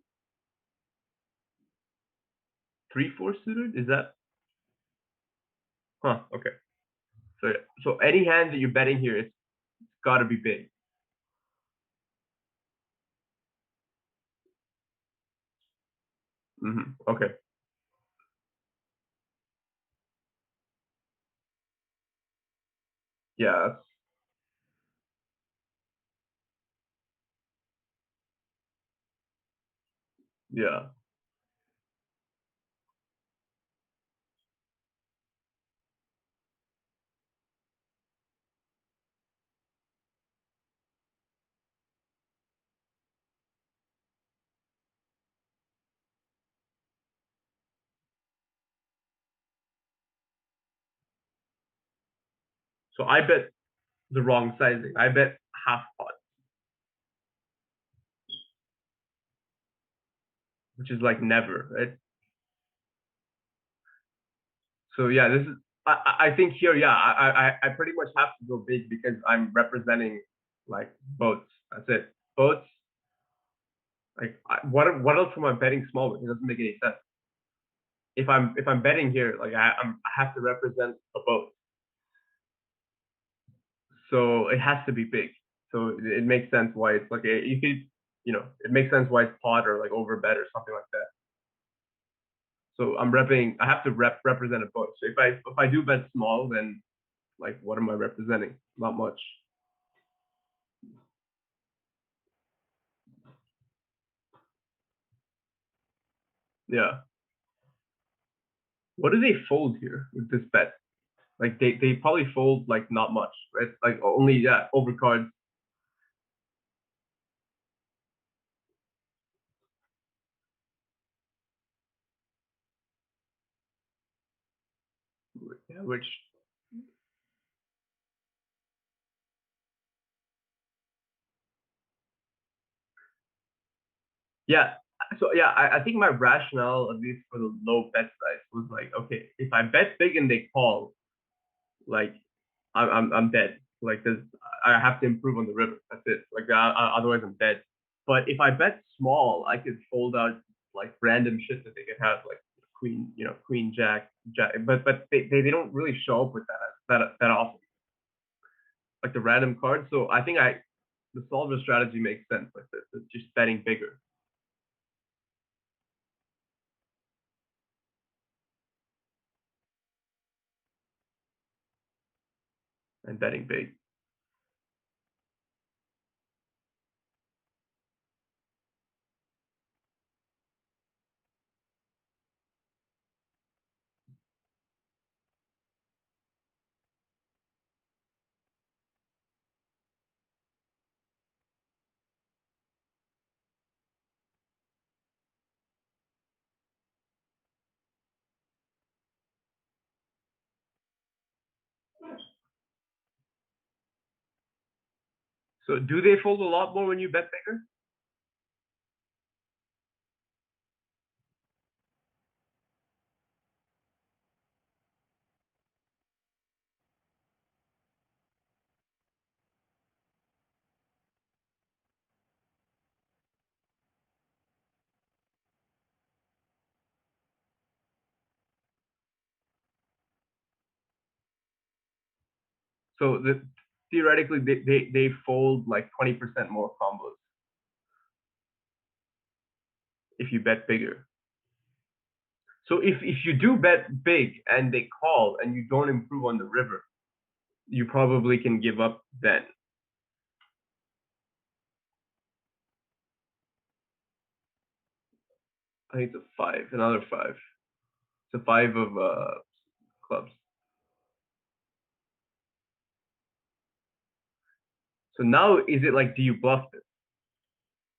Speaker 1: 3-4 suited? Is that? Huh. Okay. So any hand that you're betting here, it's got to be big. Okay. Yeah. Yeah. So I bet the wrong sizing. I bet half pot, which is like never, right? So yeah, this is. I think here, yeah, I pretty much have to go big because I'm representing like boats. That's it. Boats. Like what else am I betting small with? It doesn't make any sense. If I'm betting here, like I have to represent a boat, so it has to be big. So it makes sense why it's like you could, it makes sense why it's pot or like over bet or something like that. So I'm repping. I have to represent a boat. So if I do bet small, then like what am I representing? Not much. Yeah. What do they fold here with this bet? Like they probably fold like not much, right? Like only, yeah, overcards. Yeah, which, yeah. So yeah, I think my rationale, at least for the low bet size, was like, okay, if I bet big and they call, like I'm dead. Like there's I have to improve on the river. That's it. Like otherwise I'm dead. But if I bet small, I could fold out like random shit that they could have, like queen, queen jack. But they don't really show up with that often, like the random cards. So I think the solver strategy makes sense. Like the just betting bigger and betting big. So do they fold a lot more when you bet bigger? So theoretically they fold like 20% more combos if you bet bigger. So if you do bet big and they call and you don't improve on the river, you probably can give up then. I think it's a five, another five. It's a five of clubs. So now is it like, do you bluff this?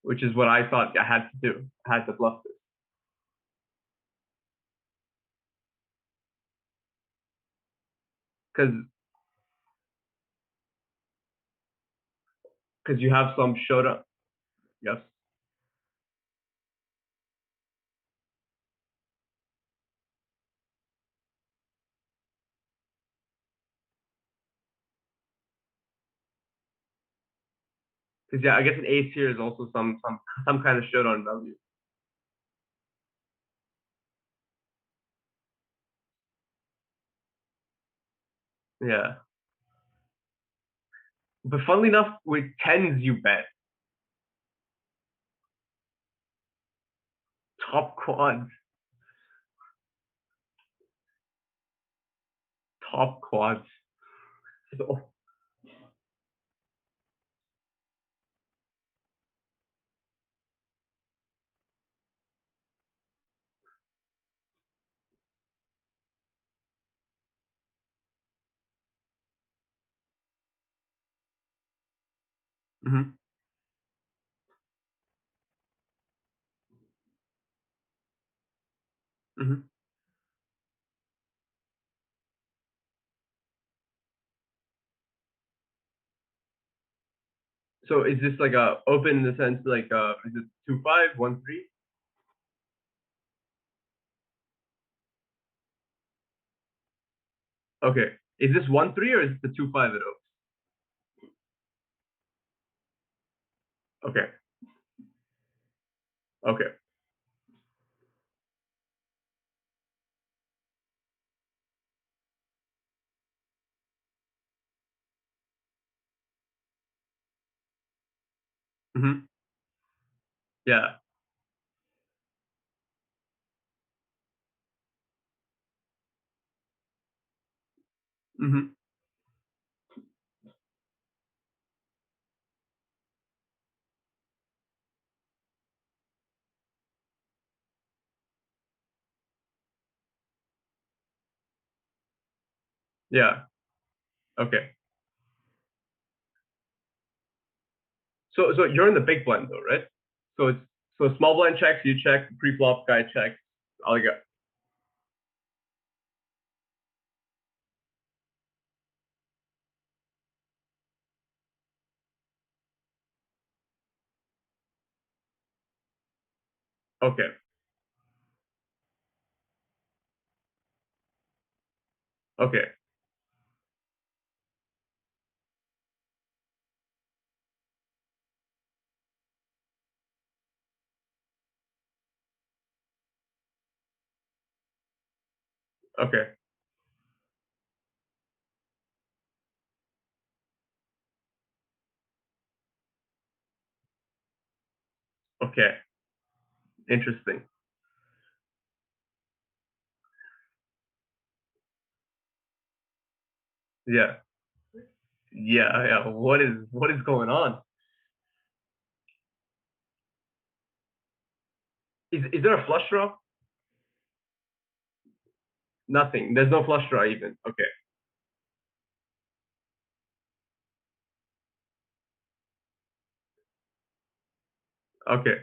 Speaker 1: Which is what I thought I had to do. I had to bluff this because you have some showdown. Yes, because yeah, I guess an ace here is also some kind of showdown value. Yeah, but funnily enough, with tens you bet. Top quads. Top quads. So, mhm, mhm. So is this like a open in the sense like is it 2-5, 1-3? Okay. Is this 1-3 or is it the 2-5 it opens? Okay. Okay. Hmm. Yeah. Hmm. Yeah. Okay. So you're in the big blind though, right? So it's so small blind checks, you check, pre-flop guy checks. All you got. Okay. Okay. Okay. Okay. Interesting. Yeah. Yeah. Yeah. What is going on? Is there a flush draw? Nothing. There's no flush draw even. Okay. Okay.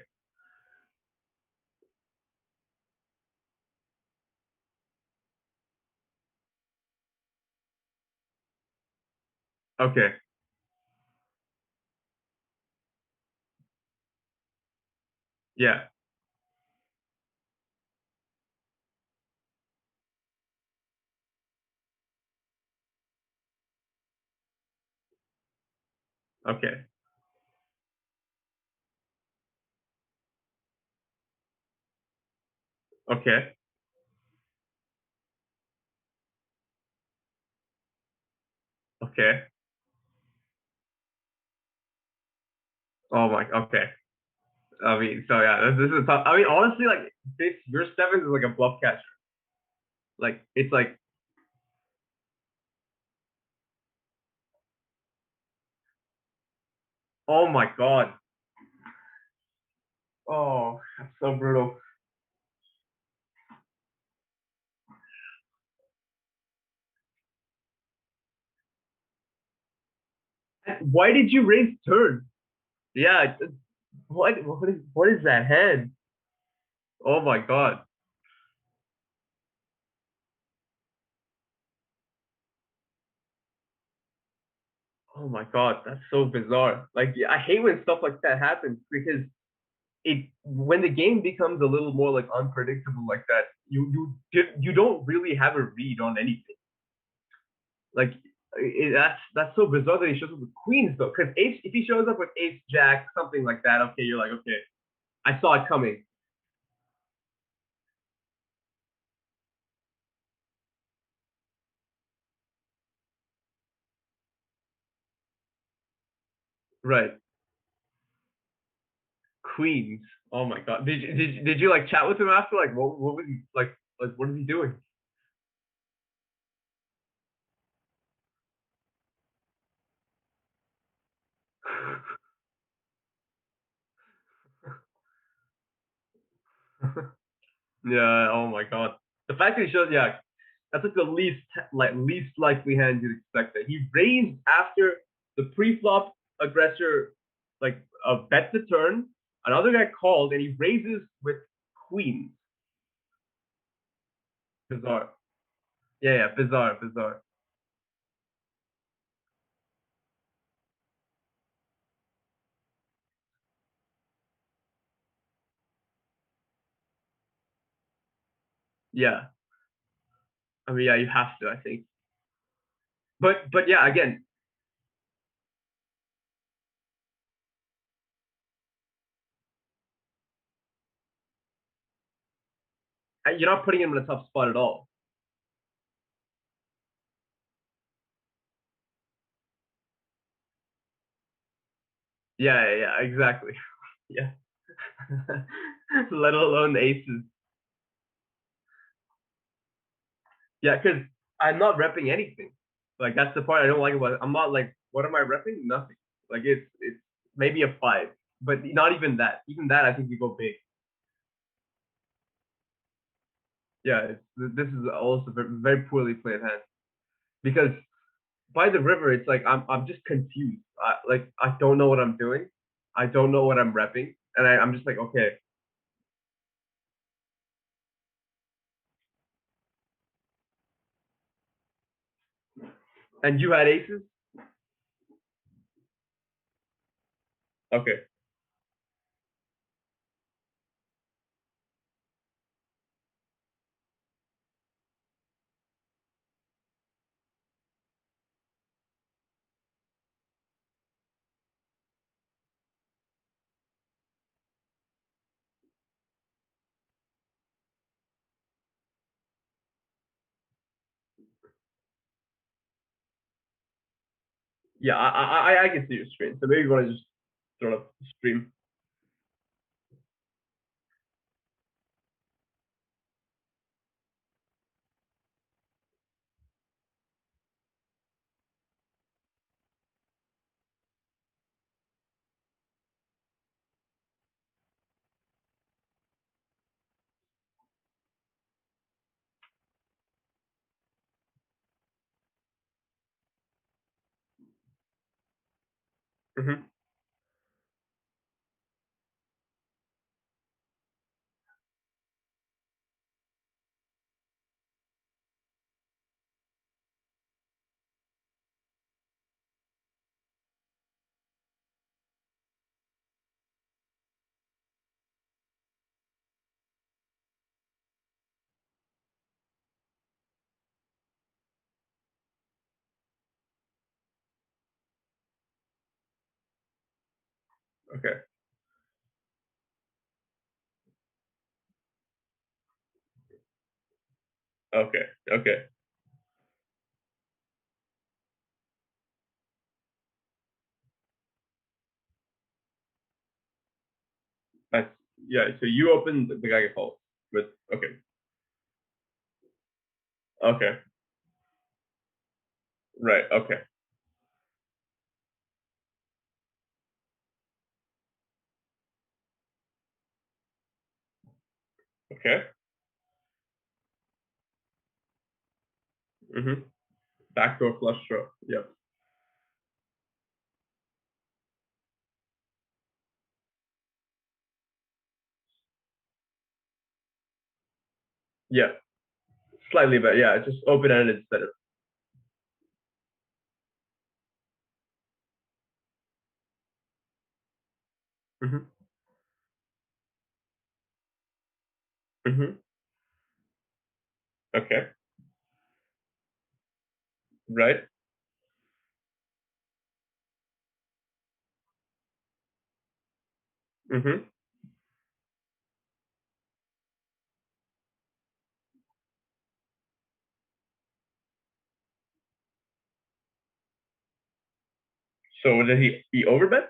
Speaker 1: Okay. Yeah. Okay. Okay. Okay. Oh my. Okay. I mean, so yeah, this is tough. I mean, honestly, like this, your sevens is like a bluff catcher. Like it's like, oh my god. Oh, that's so brutal. Why did you raise turn? Yeah. What is that head? Oh my god. Oh my god. That's so bizarre. Like I hate when stuff like that happens because it when the game becomes a little more like unpredictable like that, you don't really have a read on anything. Like that's so bizarre that he shows up with queens though. Because ace, if he shows up with ace jack something like that, okay, you're like okay, I saw it coming. Right, queens. Oh my god. Did you like chat with him after? Like what was he like what is he doing? Yeah. Oh my god. The fact that he showed, yeah, that's like the least likely hand you'd expect. That he raised after the pre-flop aggressor like bet the turn. Another guy called and he raises with queens. Bizarre. Yeah, yeah, bizarre, bizarre. Yeah. I mean, yeah, you have to, I think. But yeah, again, you're not putting him in a tough spot at all. Yeah, yeah, yeah, exactly. Yeah. Let alone aces. Yeah, because I'm not repping anything. Like that's the part I don't like about it. I'm not like, what am I repping? Nothing. Like it's maybe a five, but not even that. Even that, I think you go big. Yeah, this is also very, very poorly played hand because by the river, it's like I'm just confused. Like I don't know what I'm doing. I don't know what I'm repping, and I'm just like, okay. And you had aces. Okay. Yeah, I can see your screen. So maybe you want to just throw up the stream. Hmm. Okay. Okay. Okay. That's, yeah. So you opened the guy calls with, okay. Okay. Right. Okay. Okay. Mm-hmm. Backdoor flush draw. Yep. Yeah. Slightly better. Yeah. It's just open ended instead of. Mm-hmm. Mm-hmm. Okay. Right. Mm-hmm. So did he overbet?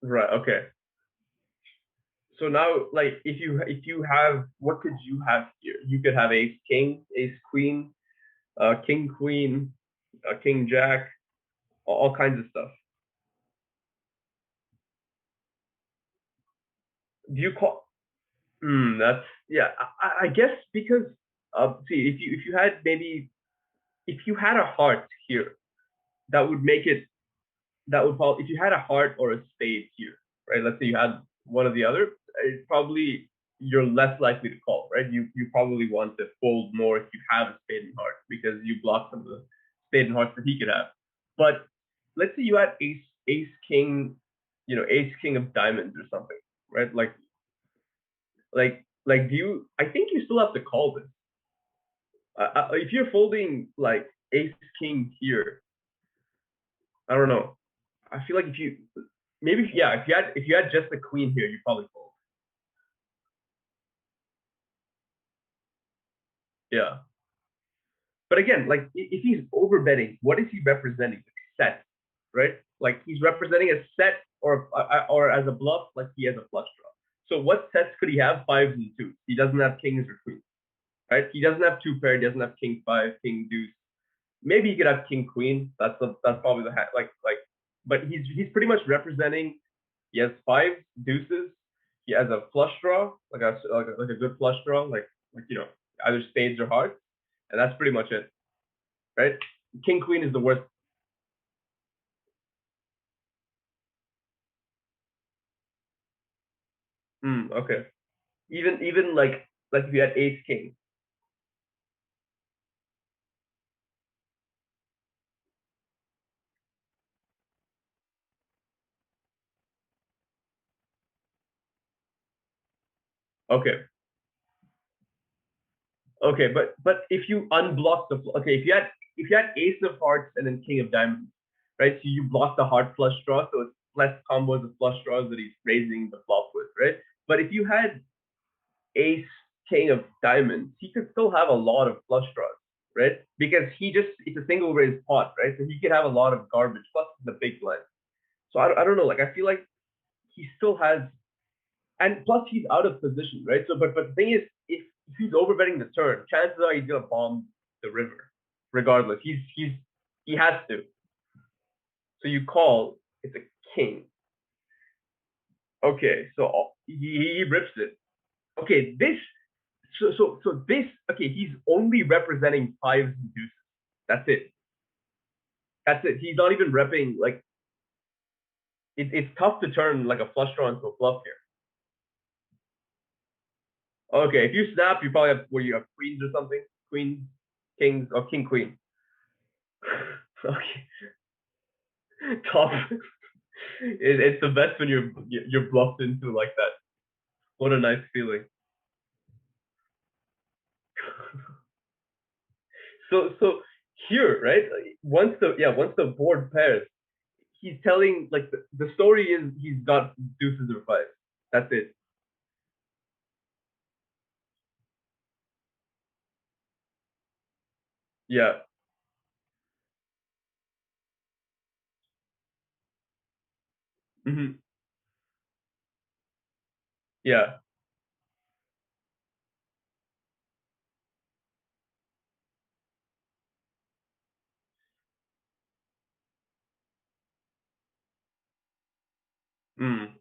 Speaker 1: Right. Okay. So now, like, if you have, what could you have here? You could have ace king, ace queen, king queen, king jack, all kinds of stuff. Do you call? That's yeah. I guess because see, if you had maybe if you had a heart here, that would make it. That would probably if you had a heart or a spade here, right? Let's say you had one or the other, it's probably you're less likely to call, right? You probably want to fold more if you have a spade and heart because you block some of the spade and hearts that he could have. But let's say you had ace king, ace king of diamonds or something, right? Like do you? I think you still have to call this. If you're folding like ace king here, I don't know. I feel like if you maybe yeah, if you had just the queen here, you probably fold. Yeah. But again, like if he's overbetting, what is he representing? Set, right? Like he's representing a set or as a bluff, like he has a flush draw. So what sets could he have? Fives and twos. He doesn't have kings or queens, right? He doesn't have two pair. He doesn't have king five, king deuce. Maybe he could have king queen. That's probably the like. But he's pretty much representing. He has fives, deuces. He has a flush draw, like a good flush draw, like either spades or hearts, and that's pretty much it, right? King queen is the worst. Okay. Even like if you had ace king. Okay. Okay, but if you unblock the okay, if you had ace of hearts and then king of diamonds, right? So you block the heart flush draw, so it's less combos of flush draws that he's raising the flop with, right? But if you had ace king of diamonds, he could still have a lot of flush draws, right? Because it's a single raise pot, right? So he could have a lot of garbage plus the big blind. So I don't know, like I feel like he still has, and plus he's out of position, right? So but the thing is, if he's overbetting the turn, chances are he's gonna bomb the river, regardless. He has to. So you call. It's a king. Okay, so he rips it. Okay, this. Okay, he's only representing fives and deuces. That's it. That's it. He's not even repping like it's tough to turn like a flush draw into a bluff here. Okay, if you snap, you probably have where you have queens or something, queens, kings, or king queen. Okay, top. It's the best when you're bluffed into like that. What a nice feeling. So here, right? Once the board pairs, he's telling like the story is he's got deuces or fives. That's it. Yeah. hmm Yeah.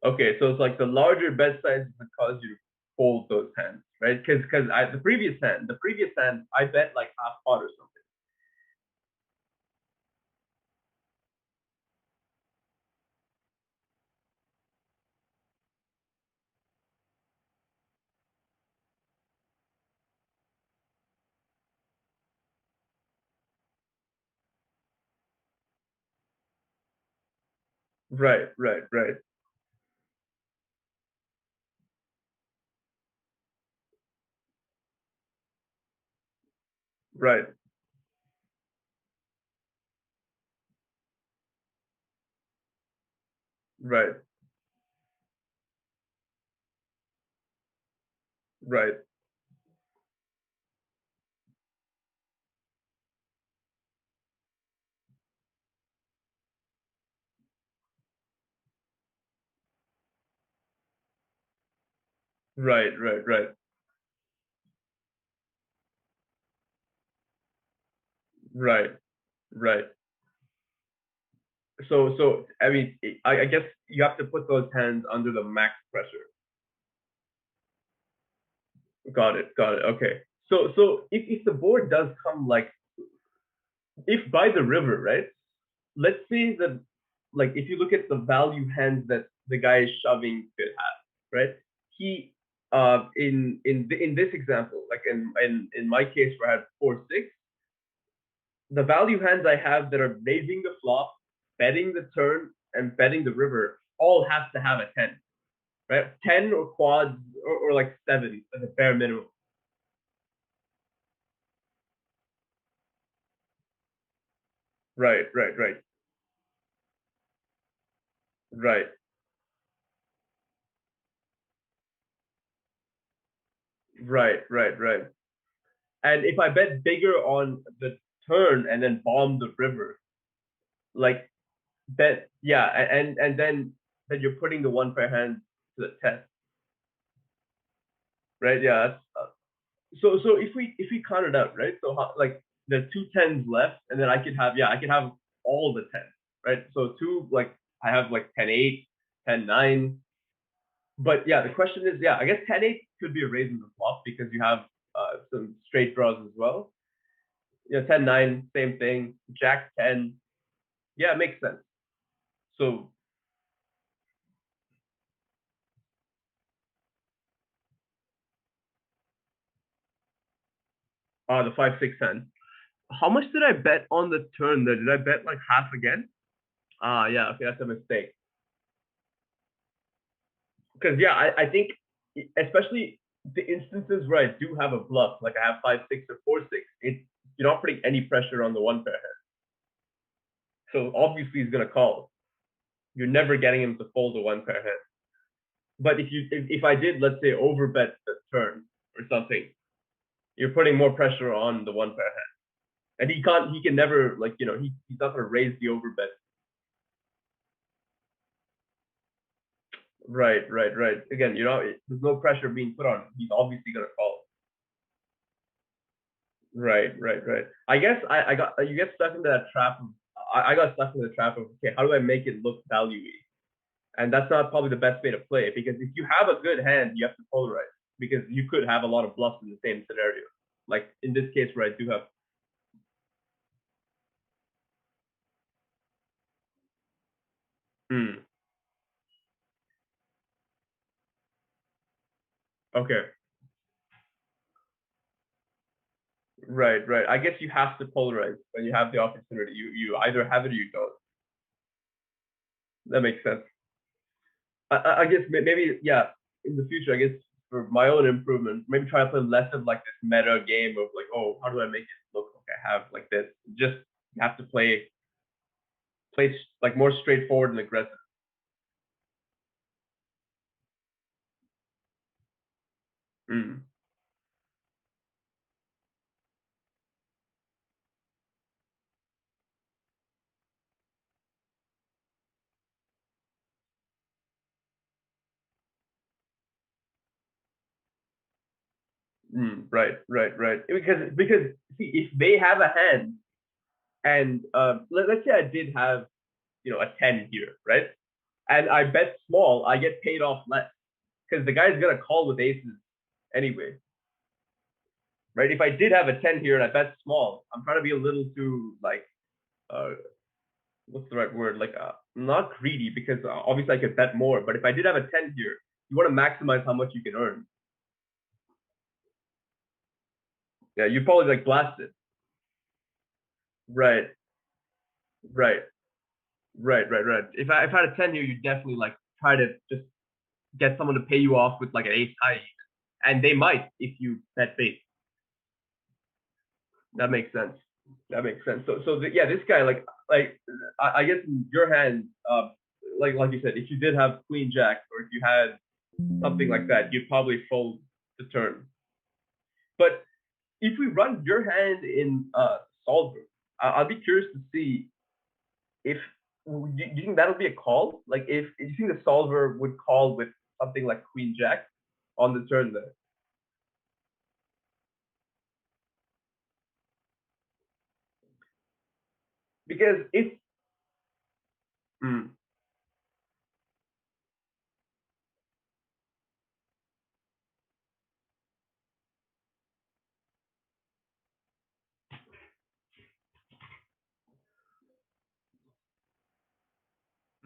Speaker 1: Okay, so it's like the larger bet size would cause you to fold those hands, right? Because the previous hand, I bet like half pot or something. Right, right, right, right, right, right. Right, right, right, right, right. So I mean, I guess you have to put those hands under the max pressure. Got it, got it. Okay. So if the board does come like if by the river, right? Let's say that like if you look at the value hands that the guy is shoving could have, right? He in this example, like in my case where I had 4-6, the value hands I have that are raising the flop, betting the turn, and betting the river all have to have a 10, right? 10 or quads or like 7 as a bare minimum. Right, right, right, right, right, right, right. And if I bet bigger on the turn and then bomb the river, like bet yeah, and then you're putting the one pair hand to the test, right? Yeah. So if we count it out, right? So how, like there are two tens left, and then I could have all the tens, right? So two like I have like 10-8, 10-9. But yeah, the question is, yeah, I guess 10-8 could be a raise in the flop because you have some straight draws as well. Yeah, 10-9, same thing. Jack 10, yeah, it makes sense. So the 5-6-10. How much did I bet on the turn there? Did I bet like half again? Yeah, okay, that's a mistake. Because yeah, I think especially the instances where I do have a bluff, like I have 5-6 or 4-6, you're not putting any pressure on the one pair hand. So obviously he's gonna call. You're never getting him to fold the one pair hand. But if I did, let's say, overbet the turn or something, you're putting more pressure on the one pair hand. And he can never like, he's not gonna raise the overbet. Right, right, right. Again, there's no pressure being put on him. He's obviously gonna call. Right, right, right. I guess I got you get stuck into that trap. I got stuck in the trap of okay, how do I make it look value-y? And that's not probably the best way to play it because if you have a good hand, you have to polarize because you could have a lot of bluffs in the same scenario. Like in this case where I do have. Hmm. Okay. Right, right. I guess you have to polarize when you have the opportunity. You either have it or you don't. That makes sense. I guess maybe yeah. In the future, I guess for my own improvement, maybe try to play less of like this meta game of like, oh, how do I make it look like I have like this? Just you have to play like more straightforward and aggressive. Mm, right, right, right. Because see, if they have a hand and let's say I did have a 10 here, right? And I bet small, I get paid off less because the guy's gonna call with aces anyway, right? If I did have a 10 here and I bet small, I'm trying to be a little too like uh what's the right word? Like not greedy because obviously I could bet more, but if I did have a 10 here, you want to maximize how much you can earn. Yeah, you probably like blast it. Right, right, right, right, right. If I had a 10 here, you definitely like try to just get someone to pay you off with like an ace high, and they might if you bet big. That makes sense. That makes sense. Yeah, this guy like I guess in your hand, like you said, if you did have queen jack or if you had something like that, you'd probably fold the turn. But if we run your hand in solver, I'll be curious to see if do you think that'll be a call? Like if you think the solver would call with something like queen jack? on the turn there. Because if mm,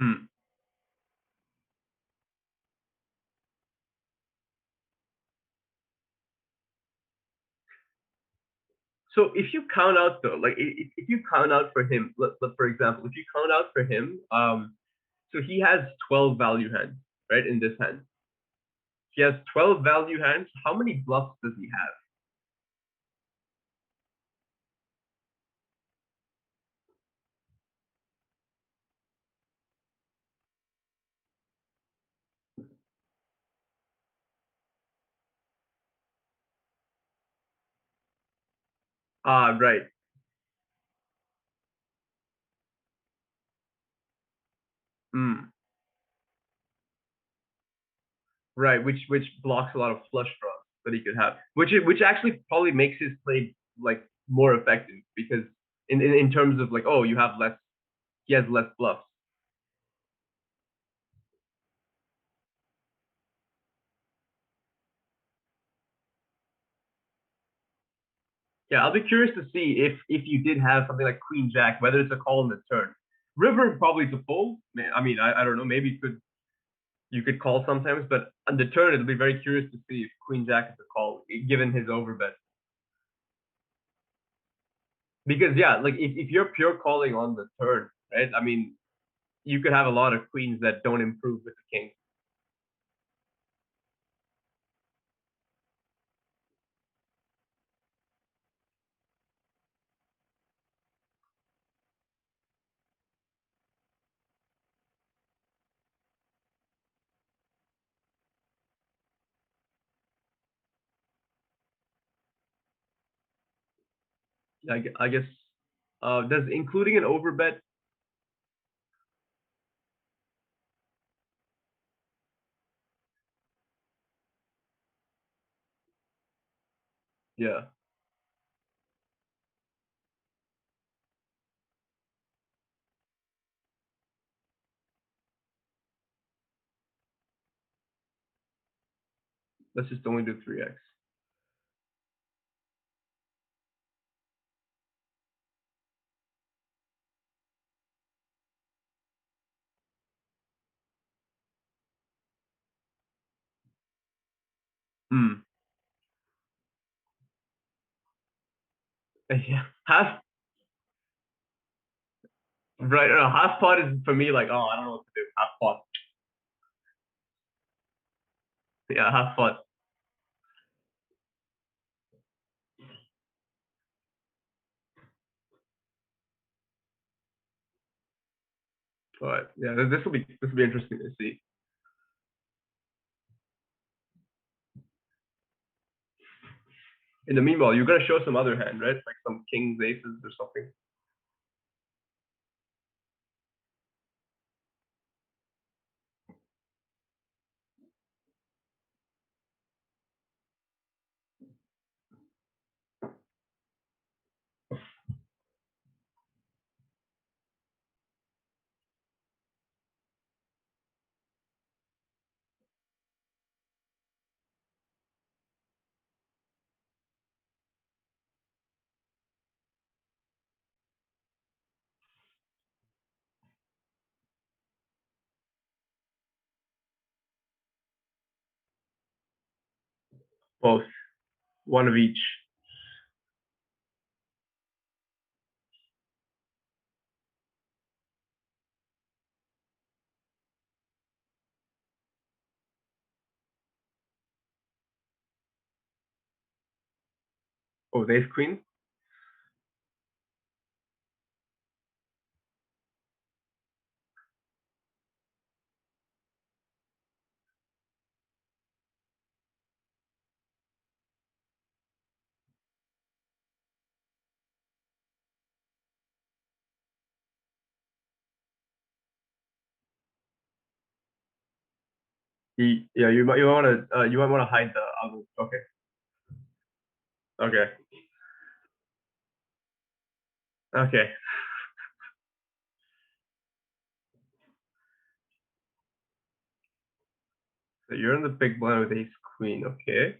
Speaker 1: mm. So if you count out though, like if you count out for him, for example, if you count out for him, so he has 12 value hands, right? In this hand, he has 12 value hands. How many bluffs does he have? Ah, right. Mm, right. Which blocks a lot of flush draws that he could have, which actually probably makes his play like more effective because in terms of like, oh, you have less, he has less bluffs. Yeah, I'll be curious to see if you did have something like Queen Jack, whether it's a call in the turn. River probably to fold. I mean, I don't know. Maybe you could call sometimes, but on the turn it'll be very curious to see if Queen Jack is a call, given his overbet. Because yeah, like if you're pure calling on the turn, right? I mean, you could have a lot of queens that don't improve with the king. Yeah, I guess does including an overbet. Yeah, let's just only do 3x. Hmm. Yeah, right. No, half pot is for me like, oh, I don't know what to do. Half pot. Yeah, half pot. But yeah, this will be interesting to see. In the meanwhile, you're gonna show some other hand, right? Like some kings, aces, or something. Both, one of each. Oh, ace queen. Yeah, you might want to hide the other. Okay. Okay. Okay. So you're in the big blind with ace queen. Okay.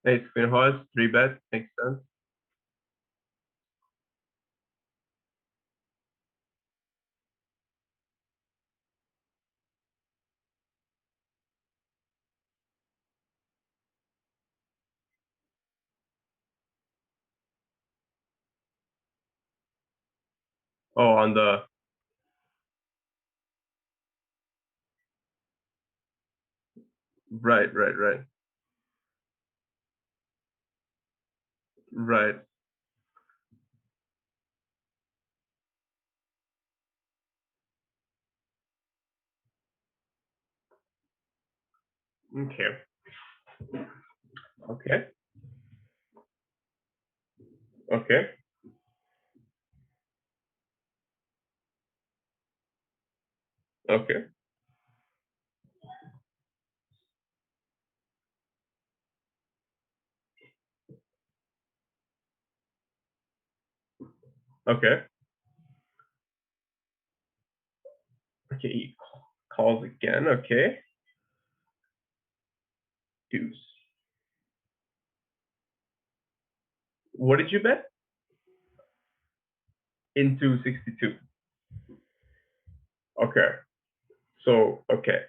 Speaker 1: Ace queen hearts, three bet, makes sense. Oh, on the right, right, right, right. Okay. Okay. Okay. Okay. Okay. Okay. He calls again. Okay. Deuce. What did you bet? Into 62. Okay. So, okay.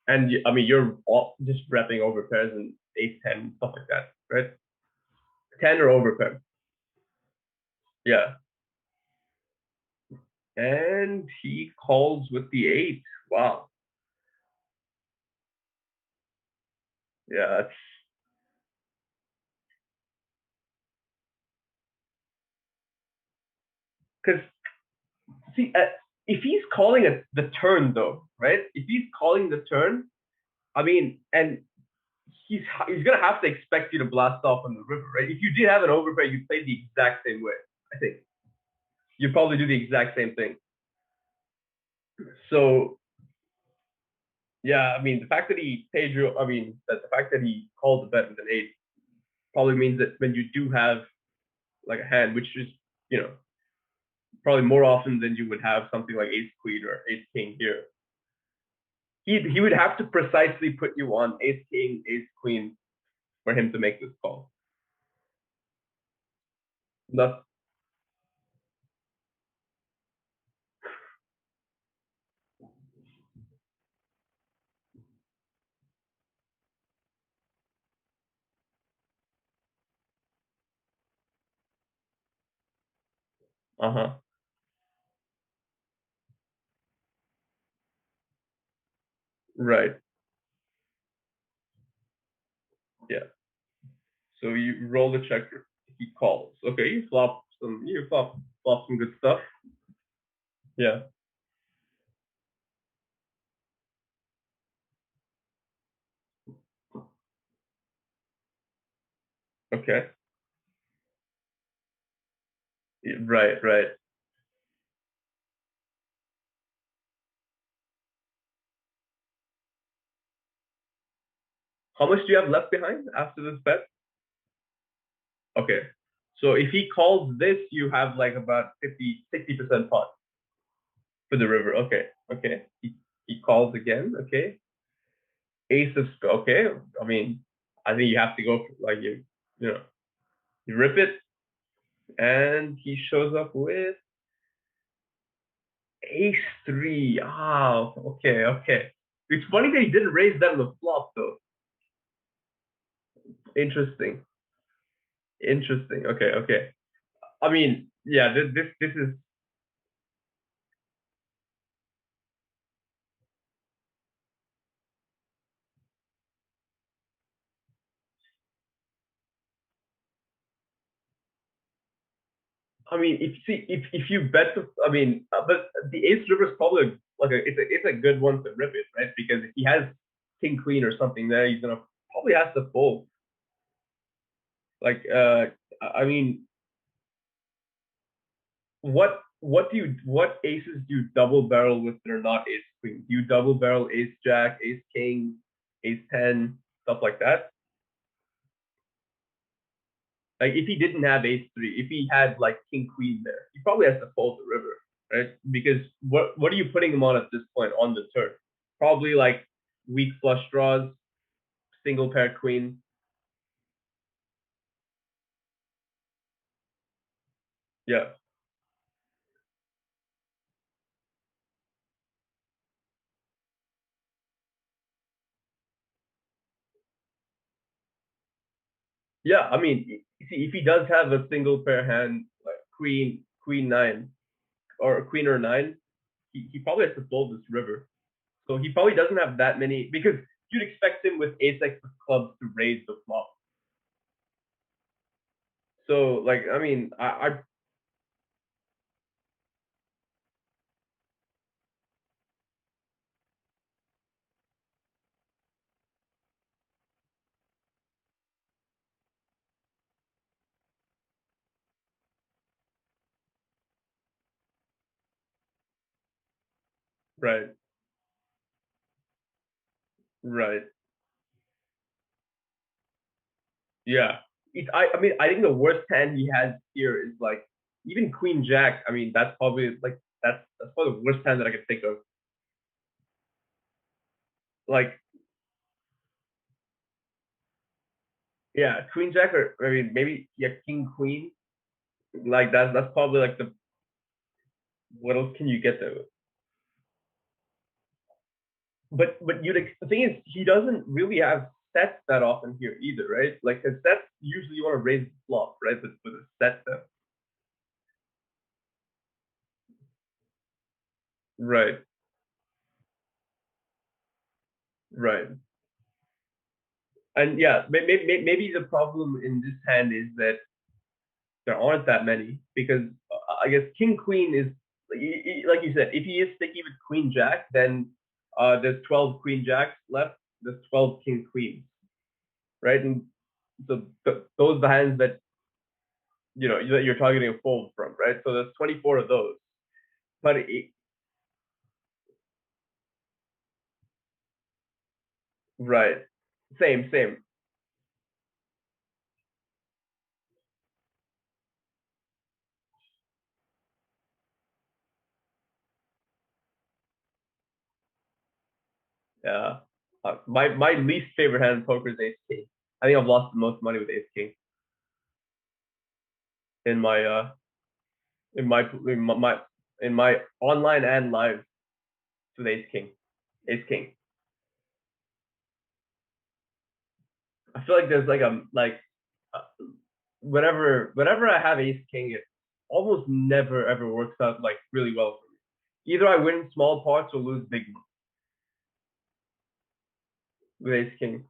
Speaker 1: And I mean, you're all just repping over pairs and ace 10, stuff like that, right? 10 or over pair. Yeah. And he calls with the eight. Wow. Yeah. Because, see, if he's calling it the turn, though, right? If he's calling the turn, I mean, and he's gonna have to expect you to blast off on the river, right? If you did have an overpair, you'd play the exact same way. I think you'd probably do the exact same thing. So yeah, I mean, the fact that he paid you, I mean, that the fact that he called the bet with an eight probably means that when you do have like a hand, which is you know probably more often than you would have something like ace queen or ace king here, he would have to precisely put you on ace king, ace queen for him to make this call. Not uh huh. Right. Yeah. So you roll the checker. He calls. Okay, you flop some good stuff. Yeah. Okay. Yeah, right, right. How much do you have left behind after this bet? Okay. So if he calls this, you have like about 50, 60% pot for the river. Okay. Okay. He calls again. Okay. Ace of okay. I mean, I think you have to go for, like you know, you rip it and he shows up with ace three. Ah, okay, okay. It's funny that he didn't raise that on the flop though. Interesting. Interesting. Okay, okay. I mean, yeah, this is I mean, if you bet the, I mean, but the ace river is probably like it's a good one to rip it, right? Because if he has king queen or something there, he's gonna probably has to fold. Like, I mean, what aces do you double barrel with that are not ace queen? Do you double barrel ace jack, ace king, ace ten, stuff like that? Like if he didn't have ace three, if he had like king queen there, he probably has to fold the river, right? Because what are you putting him on at this point on the turn? Probably like weak flush draws, single pair queen. Yeah, yeah. I mean, see if he does have a single pair hand like queen nine or queen or nine, he probably has to fold this river. So he probably doesn't have that many because you'd expect him with ace x of clubs to raise the flop. So like I mean I right, right. Yeah. I mean, I think the worst hand he has here is like even Queen Jack. I mean, that's probably like that's probably the worst hand that I can think of. Like, yeah, Queen Jack or I mean maybe yeah, King Queen. Like that's probably like the what else can you get there? But you the thing is he doesn't really have sets that often here either, right? Like his sets usually you want to raise the flop, right? But with a set then. Right, right. And yeah, maybe the problem in this hand is that there aren't that many because I guess King Queen is like you said. If he is sticky with Queen Jack, then there's 12 Queen Jacks left. There's 12 King Queens, right? And so those are the hands that that you're targeting a fold from, right? So there's 24 of those. But right, same. Yeah. My least favorite hand in poker is Ace King. I think I've lost the most money with Ace King in my in my online and live with Ace King. Ace King. I feel like there's like uh, whenever I have Ace King, it almost never ever works out like really well for me. Either I win small parts or lose big ones with Ace King.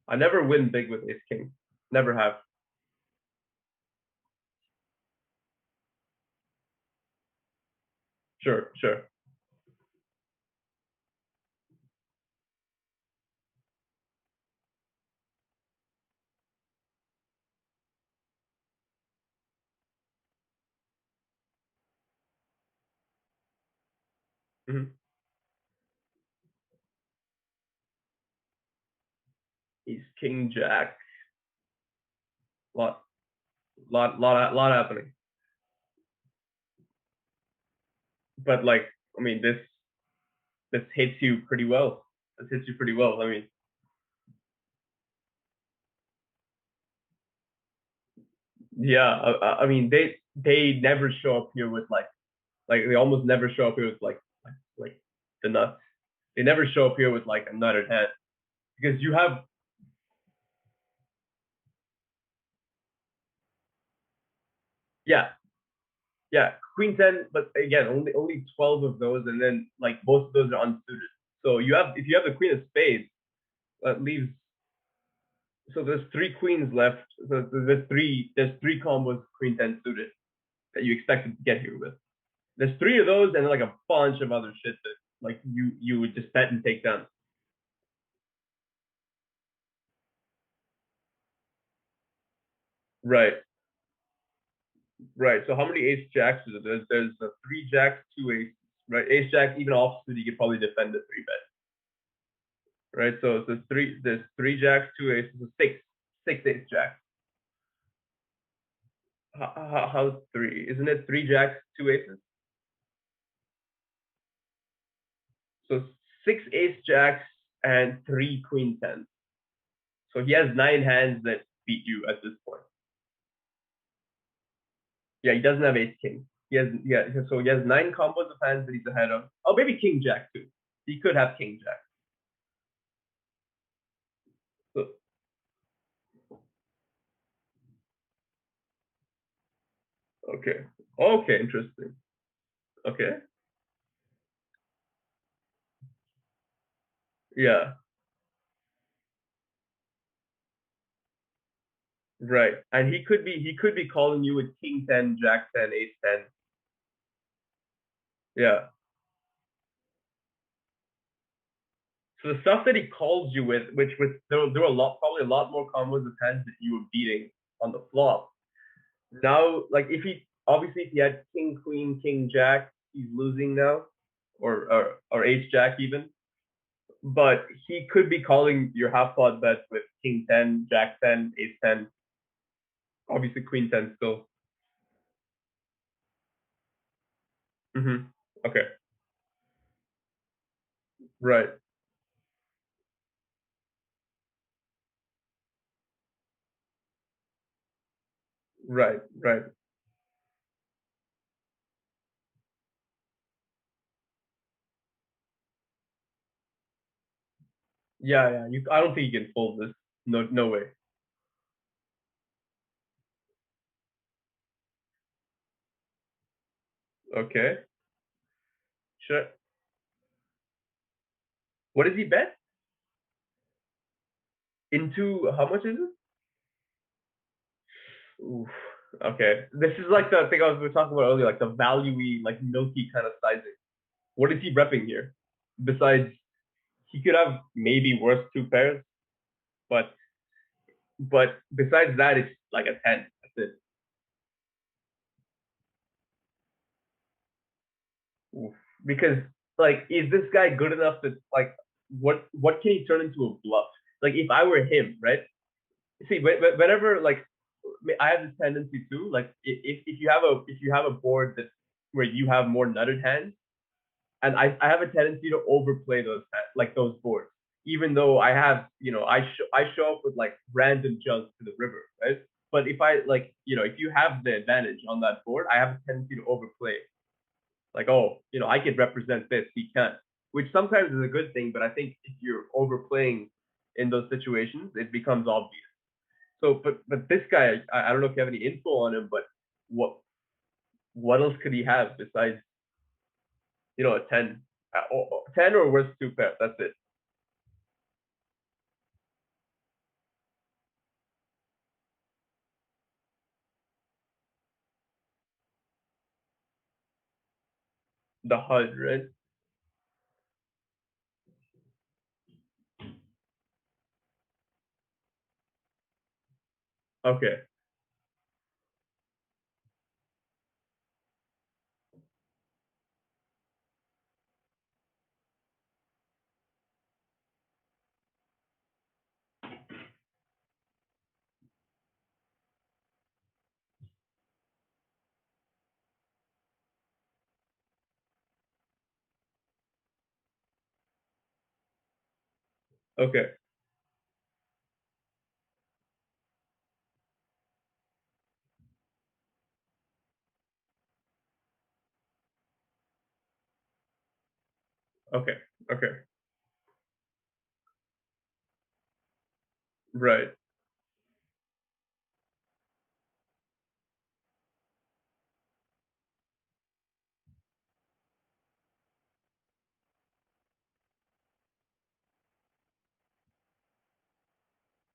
Speaker 1: I never win big with Ace King. Never have. Sure, sure. Mm-hmm. He's King Jack. Lot, lot happening. But like, I mean, this hits you pretty well. This hits you pretty well. I mean, yeah. I mean, they never show up here with like they almost never show up here with like the nuts. They never show up here with like a nutted head because you have yeah yeah queen ten, but again only 12 of those, and then like most of those are unsuited. So you have if you have the queen of spades, that leaves So there's three queens left. So there's three combos queen ten suited that you expect to get here with. There's three of those and like a bunch of other shit that like you would just bet and take down. Right, right. So how many ace jacks is it? There's three jacks, two aces, right? Ace jack even offsuit you could probably defend the three bet, right? So there's three jacks, two aces, so six ace jacks. How's three? Isn't it three jacks, two aces? So six ace jacks and three queen tens. So he has nine hands that beat you at this point. Yeah, he doesn't have ace king. So he has nine combos of hands that he's ahead of. Oh, maybe king jack too. He could have king jack. So, okay. Okay, interesting. Okay. Yeah. Right. And he could be calling you with king ten, jack ten, ace ten. Yeah. So the stuff that he calls you with, which there were a lot, probably a lot more combos of hands that you were beating on the flop. Now, like if he had king queen king jack, he's losing now, or ace jack even. But he could be calling your half pot bet with king ten, jack ten, ace ten, obviously queen ten still. Hmm. Okay, right, right, right. Yeah, yeah. I don't think you can fold this. No, no way. Okay, sure. What does he bet into? How much is it? Oof. Okay, this is like the thing we were talking about earlier, like the valuey, like milky kind of sizing. What is he repping here? Besides, he could have maybe worse two pairs, but besides that, it's like a 10. That's it. Oof. Because like, is this guy good enough to like what can he turn into a bluff? Like if I were him, right? See, whenever like I have this tendency too. Like if you have a board that where you have more nutted hands, and I have a tendency to overplay like those boards, even though I show up with like random jumps to the river, right? But if I like if you have the advantage on that board, I have a tendency to overplay. Like, oh, I could represent this, he can't, which sometimes is a good thing. But I think if you're overplaying in those situations, it becomes obvious. So, but this guy, I don't know if you have any info on him, but what what else could he have besides a 10, 10 or worse two pair? That's it. The HUD, right? Okay, okay, okay, okay, right.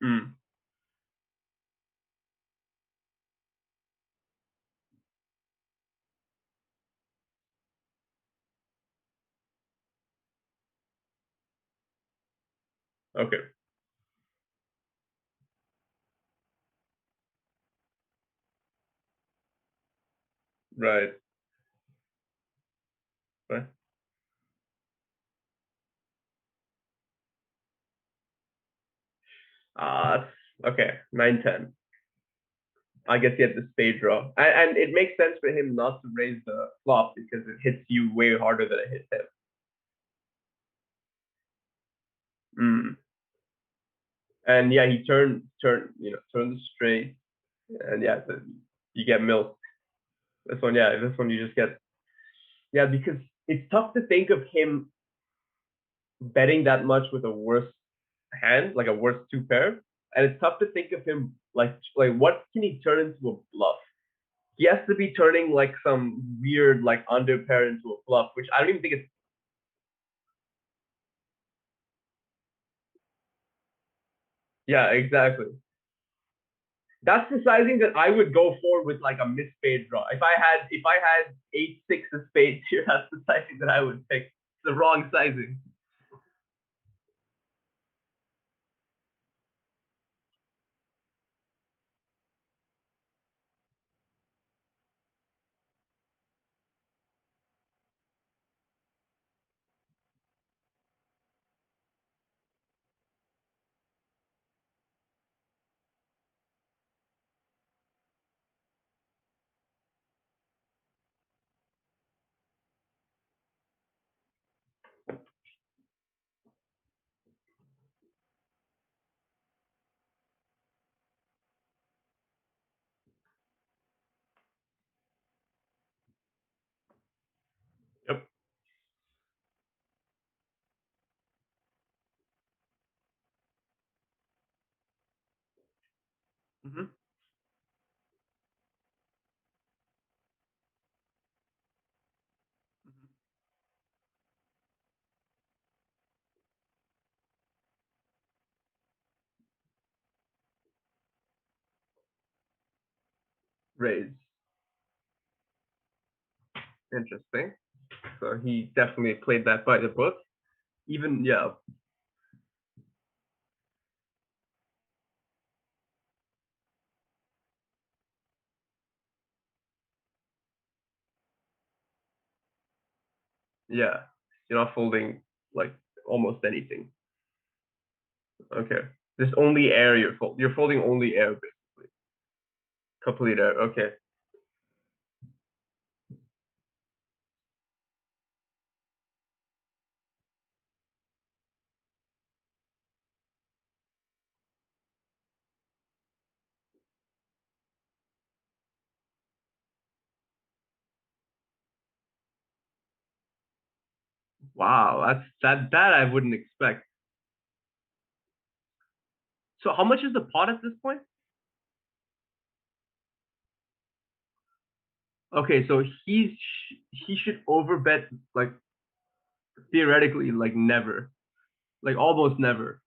Speaker 1: Mm. Okay. Right. Right. Uh, okay. 9-10. I guess he had the spade draw, and it makes sense for him not to raise the flop because it hits you way harder than it hits him. Mm. And yeah, he turned the straight, and yeah, you get milk. This one, yeah, this one you just get, yeah, because it's tough to think of him betting that much with a worse hand, like a worse two pair, and it's tough to think of him like what can he turn into a bluff? He has to be turning like some weird like under pair into a bluff, which I don't even think it's. Yeah, exactly. That's the sizing that I would go for with like a missed spade draw. If I had 8-6 of spades here, that's the sizing that I would pick. It's the wrong sizing. Yep. Mm-hmm. Raise. Interesting. So he definitely played that by the book. Even yeah, yeah. You're not folding like almost anything. Okay. This only air you're folding only air basically. Complete air. Okay. Wow, that I wouldn't expect. So how much is the pot at this point? Okay, so he should overbet like theoretically like never, like almost never.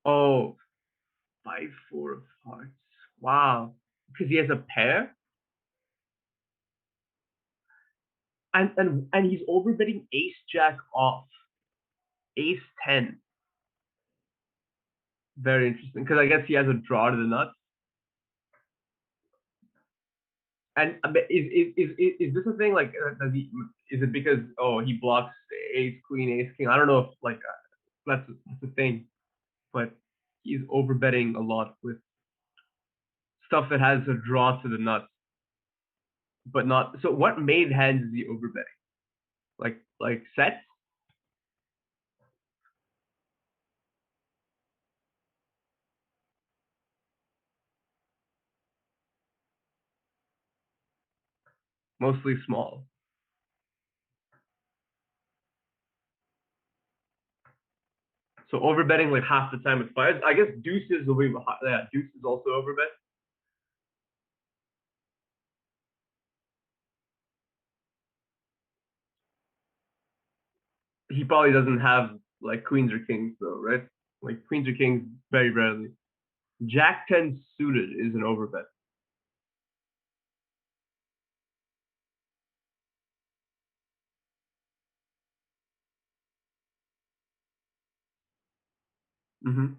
Speaker 1: Oh, 5-4 of hearts. Wow, because he has a pair, and he's overbetting ace jack off, ace 10. Very interesting because I guess he has a draw to the nuts. And is this a thing like is it because he blocks ace queen ace king? I don't know if like that's a thing, but he's overbetting a lot with stuff that has a draw to the nuts, but not. So what main hands is he overbetting? Like sets, mostly small. So overbetting like half the time with fives. I guess deuces will be yeah, deuces also overbet. He probably doesn't have like queens or kings though, right? Like queens or kings very rarely. Jack 10 suited is an overbet. Mm-hmm.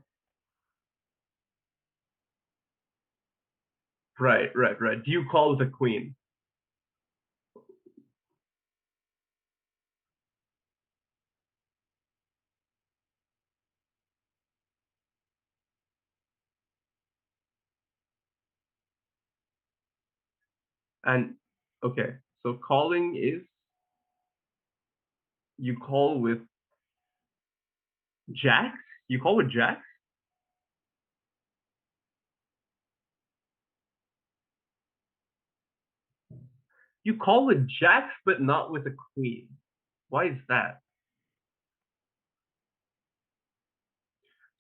Speaker 1: Right. Do you call with a queen? And okay, so calling is you call with jacks? You call with jacks? You call with jacks, but not with a queen. Why is that?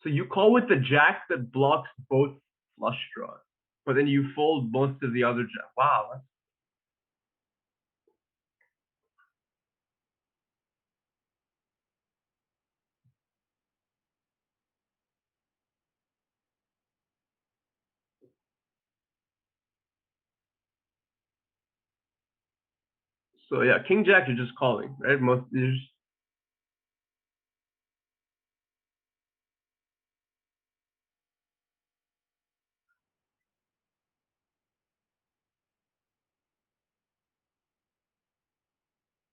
Speaker 1: So you call with the jack that blocks both flush draws, but then you fold most of the other jack. Wow. So yeah, king jack you're just calling, right? Most you're just,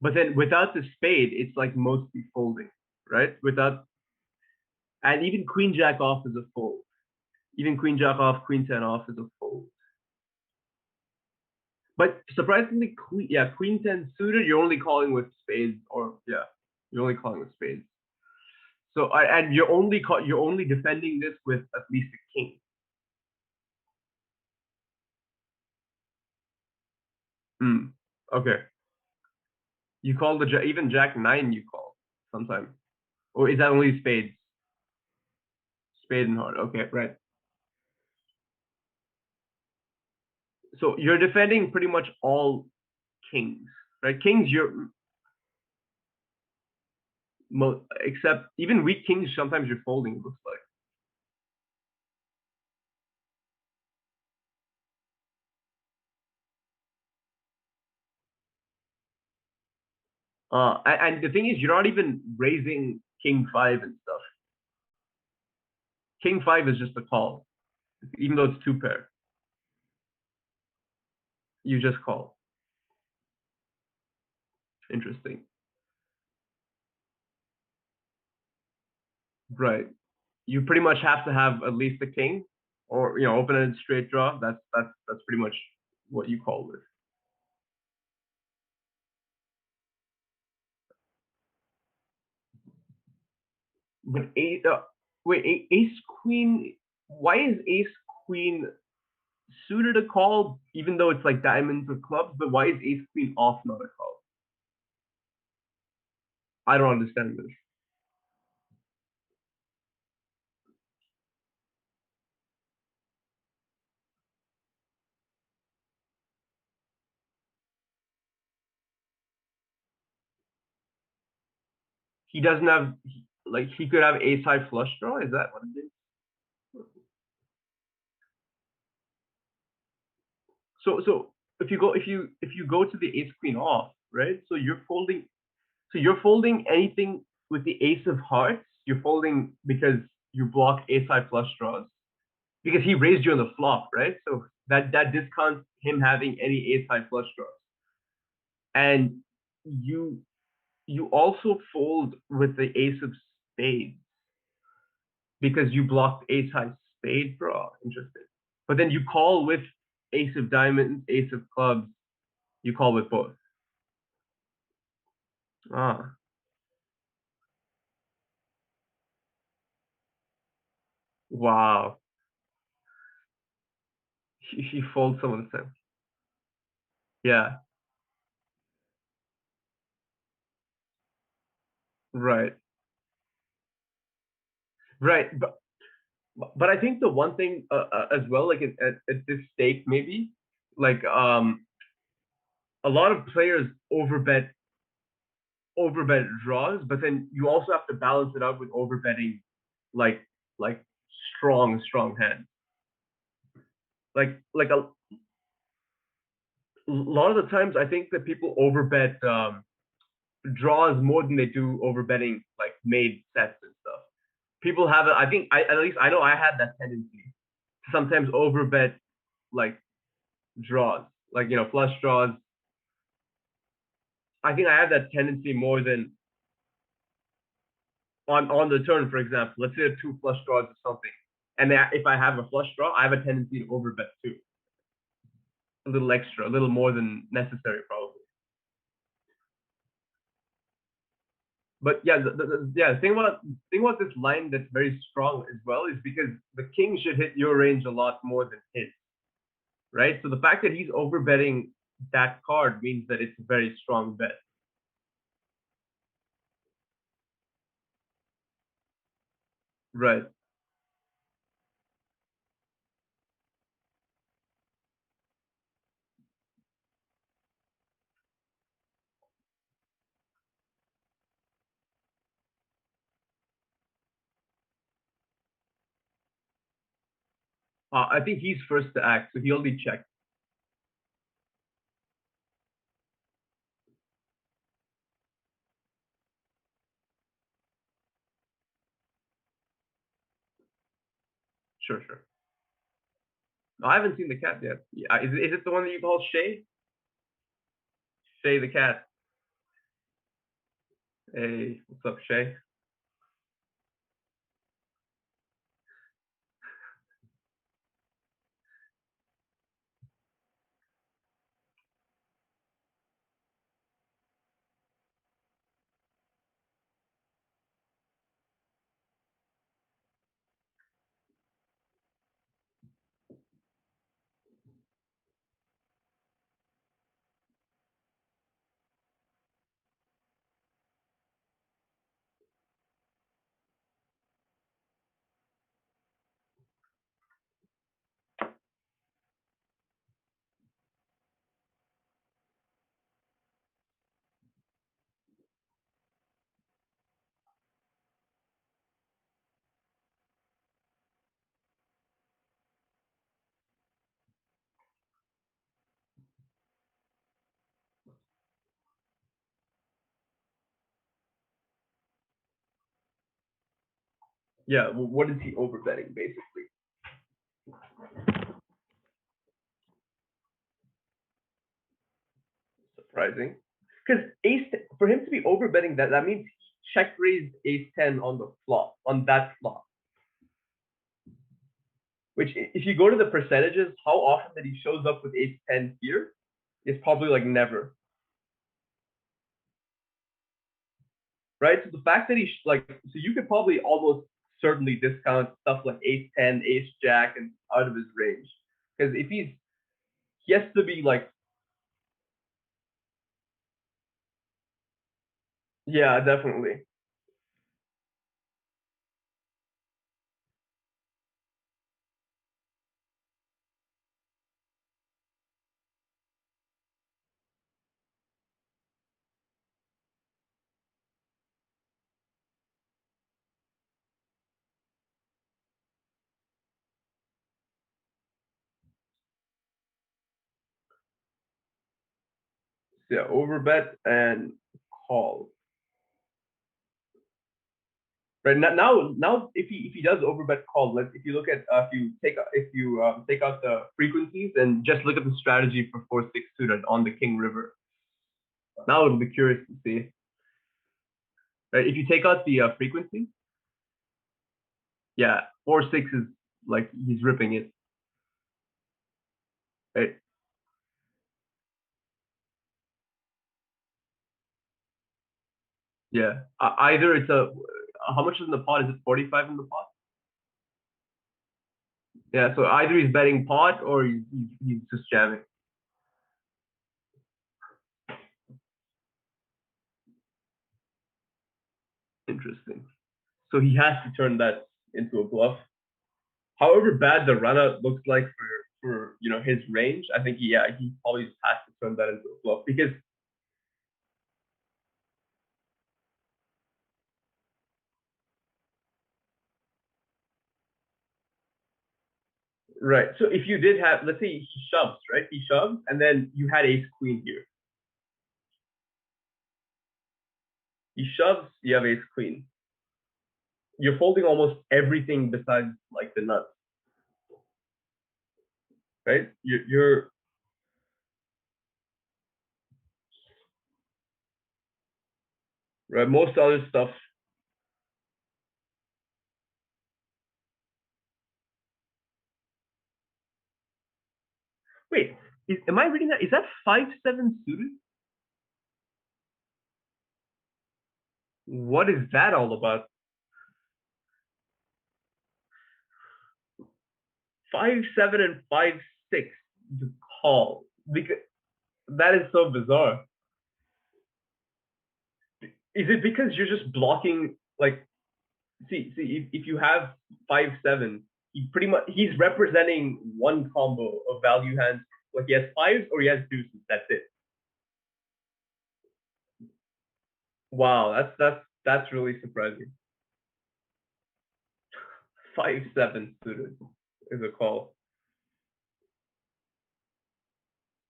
Speaker 1: but then without the spade, it's like mostly folding, right? Without and even queen jack off is a fold. Even queen jack off, queen ten off is a fold. But surprisingly, queen ten suited, you're only calling with spades, or yeah, you're only calling with spades. So and you're only defending this with at least a king. Hmm. Okay. You call the even jack nine. You call sometimes, or is that only spades? Spade and heart. Okay, right. So you're defending pretty much all kings, right? Kings, you're except even weak kings. Sometimes you're folding. It looks like. And the thing is, you're not even raising king five and stuff. King five is just a call, even though it's two pair. You just call. Interesting, right? You pretty much have to have at least a king, or open-ended straight draw. That's pretty much what you call with. But wait, ace queen. Why is ace queen suited a call, even though it's like diamonds or clubs? But why is ace queen off not a call? I don't understand this. He doesn't have like he could have ace high flush draw. Is that what it is? So if you go to the ace queen off, right? So you're folding anything with the ace of hearts. You're folding because you block ace high flush draws because he raised you on the flop, right? So that discounts him having any ace high flush draws, and you you also fold with the ace of spades because you blocked ace high spade draw. Interesting. But then you call with ace of diamonds, ace of clubs. You call with both. Ah, wow. He folds some of the time. Yeah, right, right. But I think the one thing as well, like at this stake, maybe like a lot of players overbet draws, but then you also have to balance it out with overbetting like like strong hands. Like a lot of the times, I think that people overbet draws more than they do overbetting like made sets and stuff. people have it. I think at least I know I had that tendency to sometimes overbet like draws, like flush draws. I think I have that tendency more than on the turn, for example. Let's say two flush draws or something, and if I have a flush draw, I have a tendency to overbet too, a little extra, a little more than necessary, probably. But yeah, the thing about this line that's very strong as well is because the king should hit your range a lot more than his, right? So the fact that he's overbetting that card means that it's a very strong bet. Right. I think he's first to act, so he only checked. Sure, sure. No, I haven't seen the cat yet. Yeah, is it the one that you call Shay? Shay the cat. Hey, what's up, Shay? Yeah, well, what is he overbetting basically? Surprising, because ace for him to be overbetting that means he check raised ace 10 on the flop on that flop. Which, if you go to the percentages, how often that he shows up with ace 10 here is probably like never, right? So the fact that so you could probably almost certainly discount stuff like ace 10, ace jack, and out of his range. Because if he has to be like, yeah, definitely. Yeah, overbet and call. Right now, if he does overbet call, if you look at if you take out the frequencies and just look at the strategy for 4-6 suited on the King River, now it'll be curious to see. Right, if you take out the frequency, yeah, 4-6 is like he's ripping it. Right, yeah. Either it's a how much is in the pot? Is it 45 in the pot? Yeah, so either he's betting pot or he's just jamming. Interesting. So he has to turn that into a bluff. However bad the run out looks like for his range, I think he probably just has to turn that into a bluff because right. So if you did have, let's say he shoves, right? He shoves, and then you had ace queen here. He shoves, you have ace queen. you're folding almost everything besides like the nuts, right? You're right. Most other stuff. Wait, am I reading that? Is that 5-7 suited? What is that all about? 5-7 and 5-6. You call because that is so bizarre. Is it because you're just blocking like see if you have 5-7, he pretty much he's representing one combo of value hands. Like he has fives or he has deuces. That's it. Wow, that's really surprising. 5-7 suited is a call.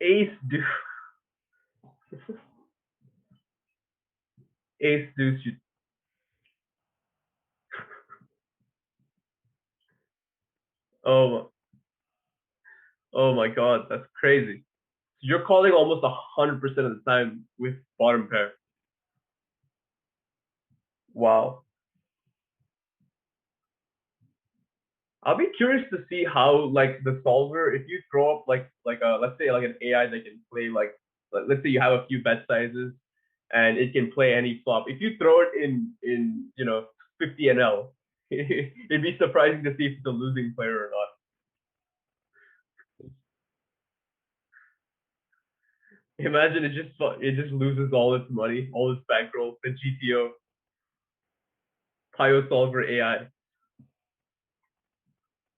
Speaker 1: Ace deuce, ace deuce. Oh, oh my god, that's crazy. You're calling almost 100% of the time with bottom pair. Wow. I'll be curious to see how like the solver, if you throw up like a let's say like an AI that can play like let's say you have a few bet sizes and it can play any flop. If you throw it in 50 NL, it'd be surprising to see if it's a losing player or not. Imagine it just loses all its money, all its bankroll, the GTO, Pio Solver AI.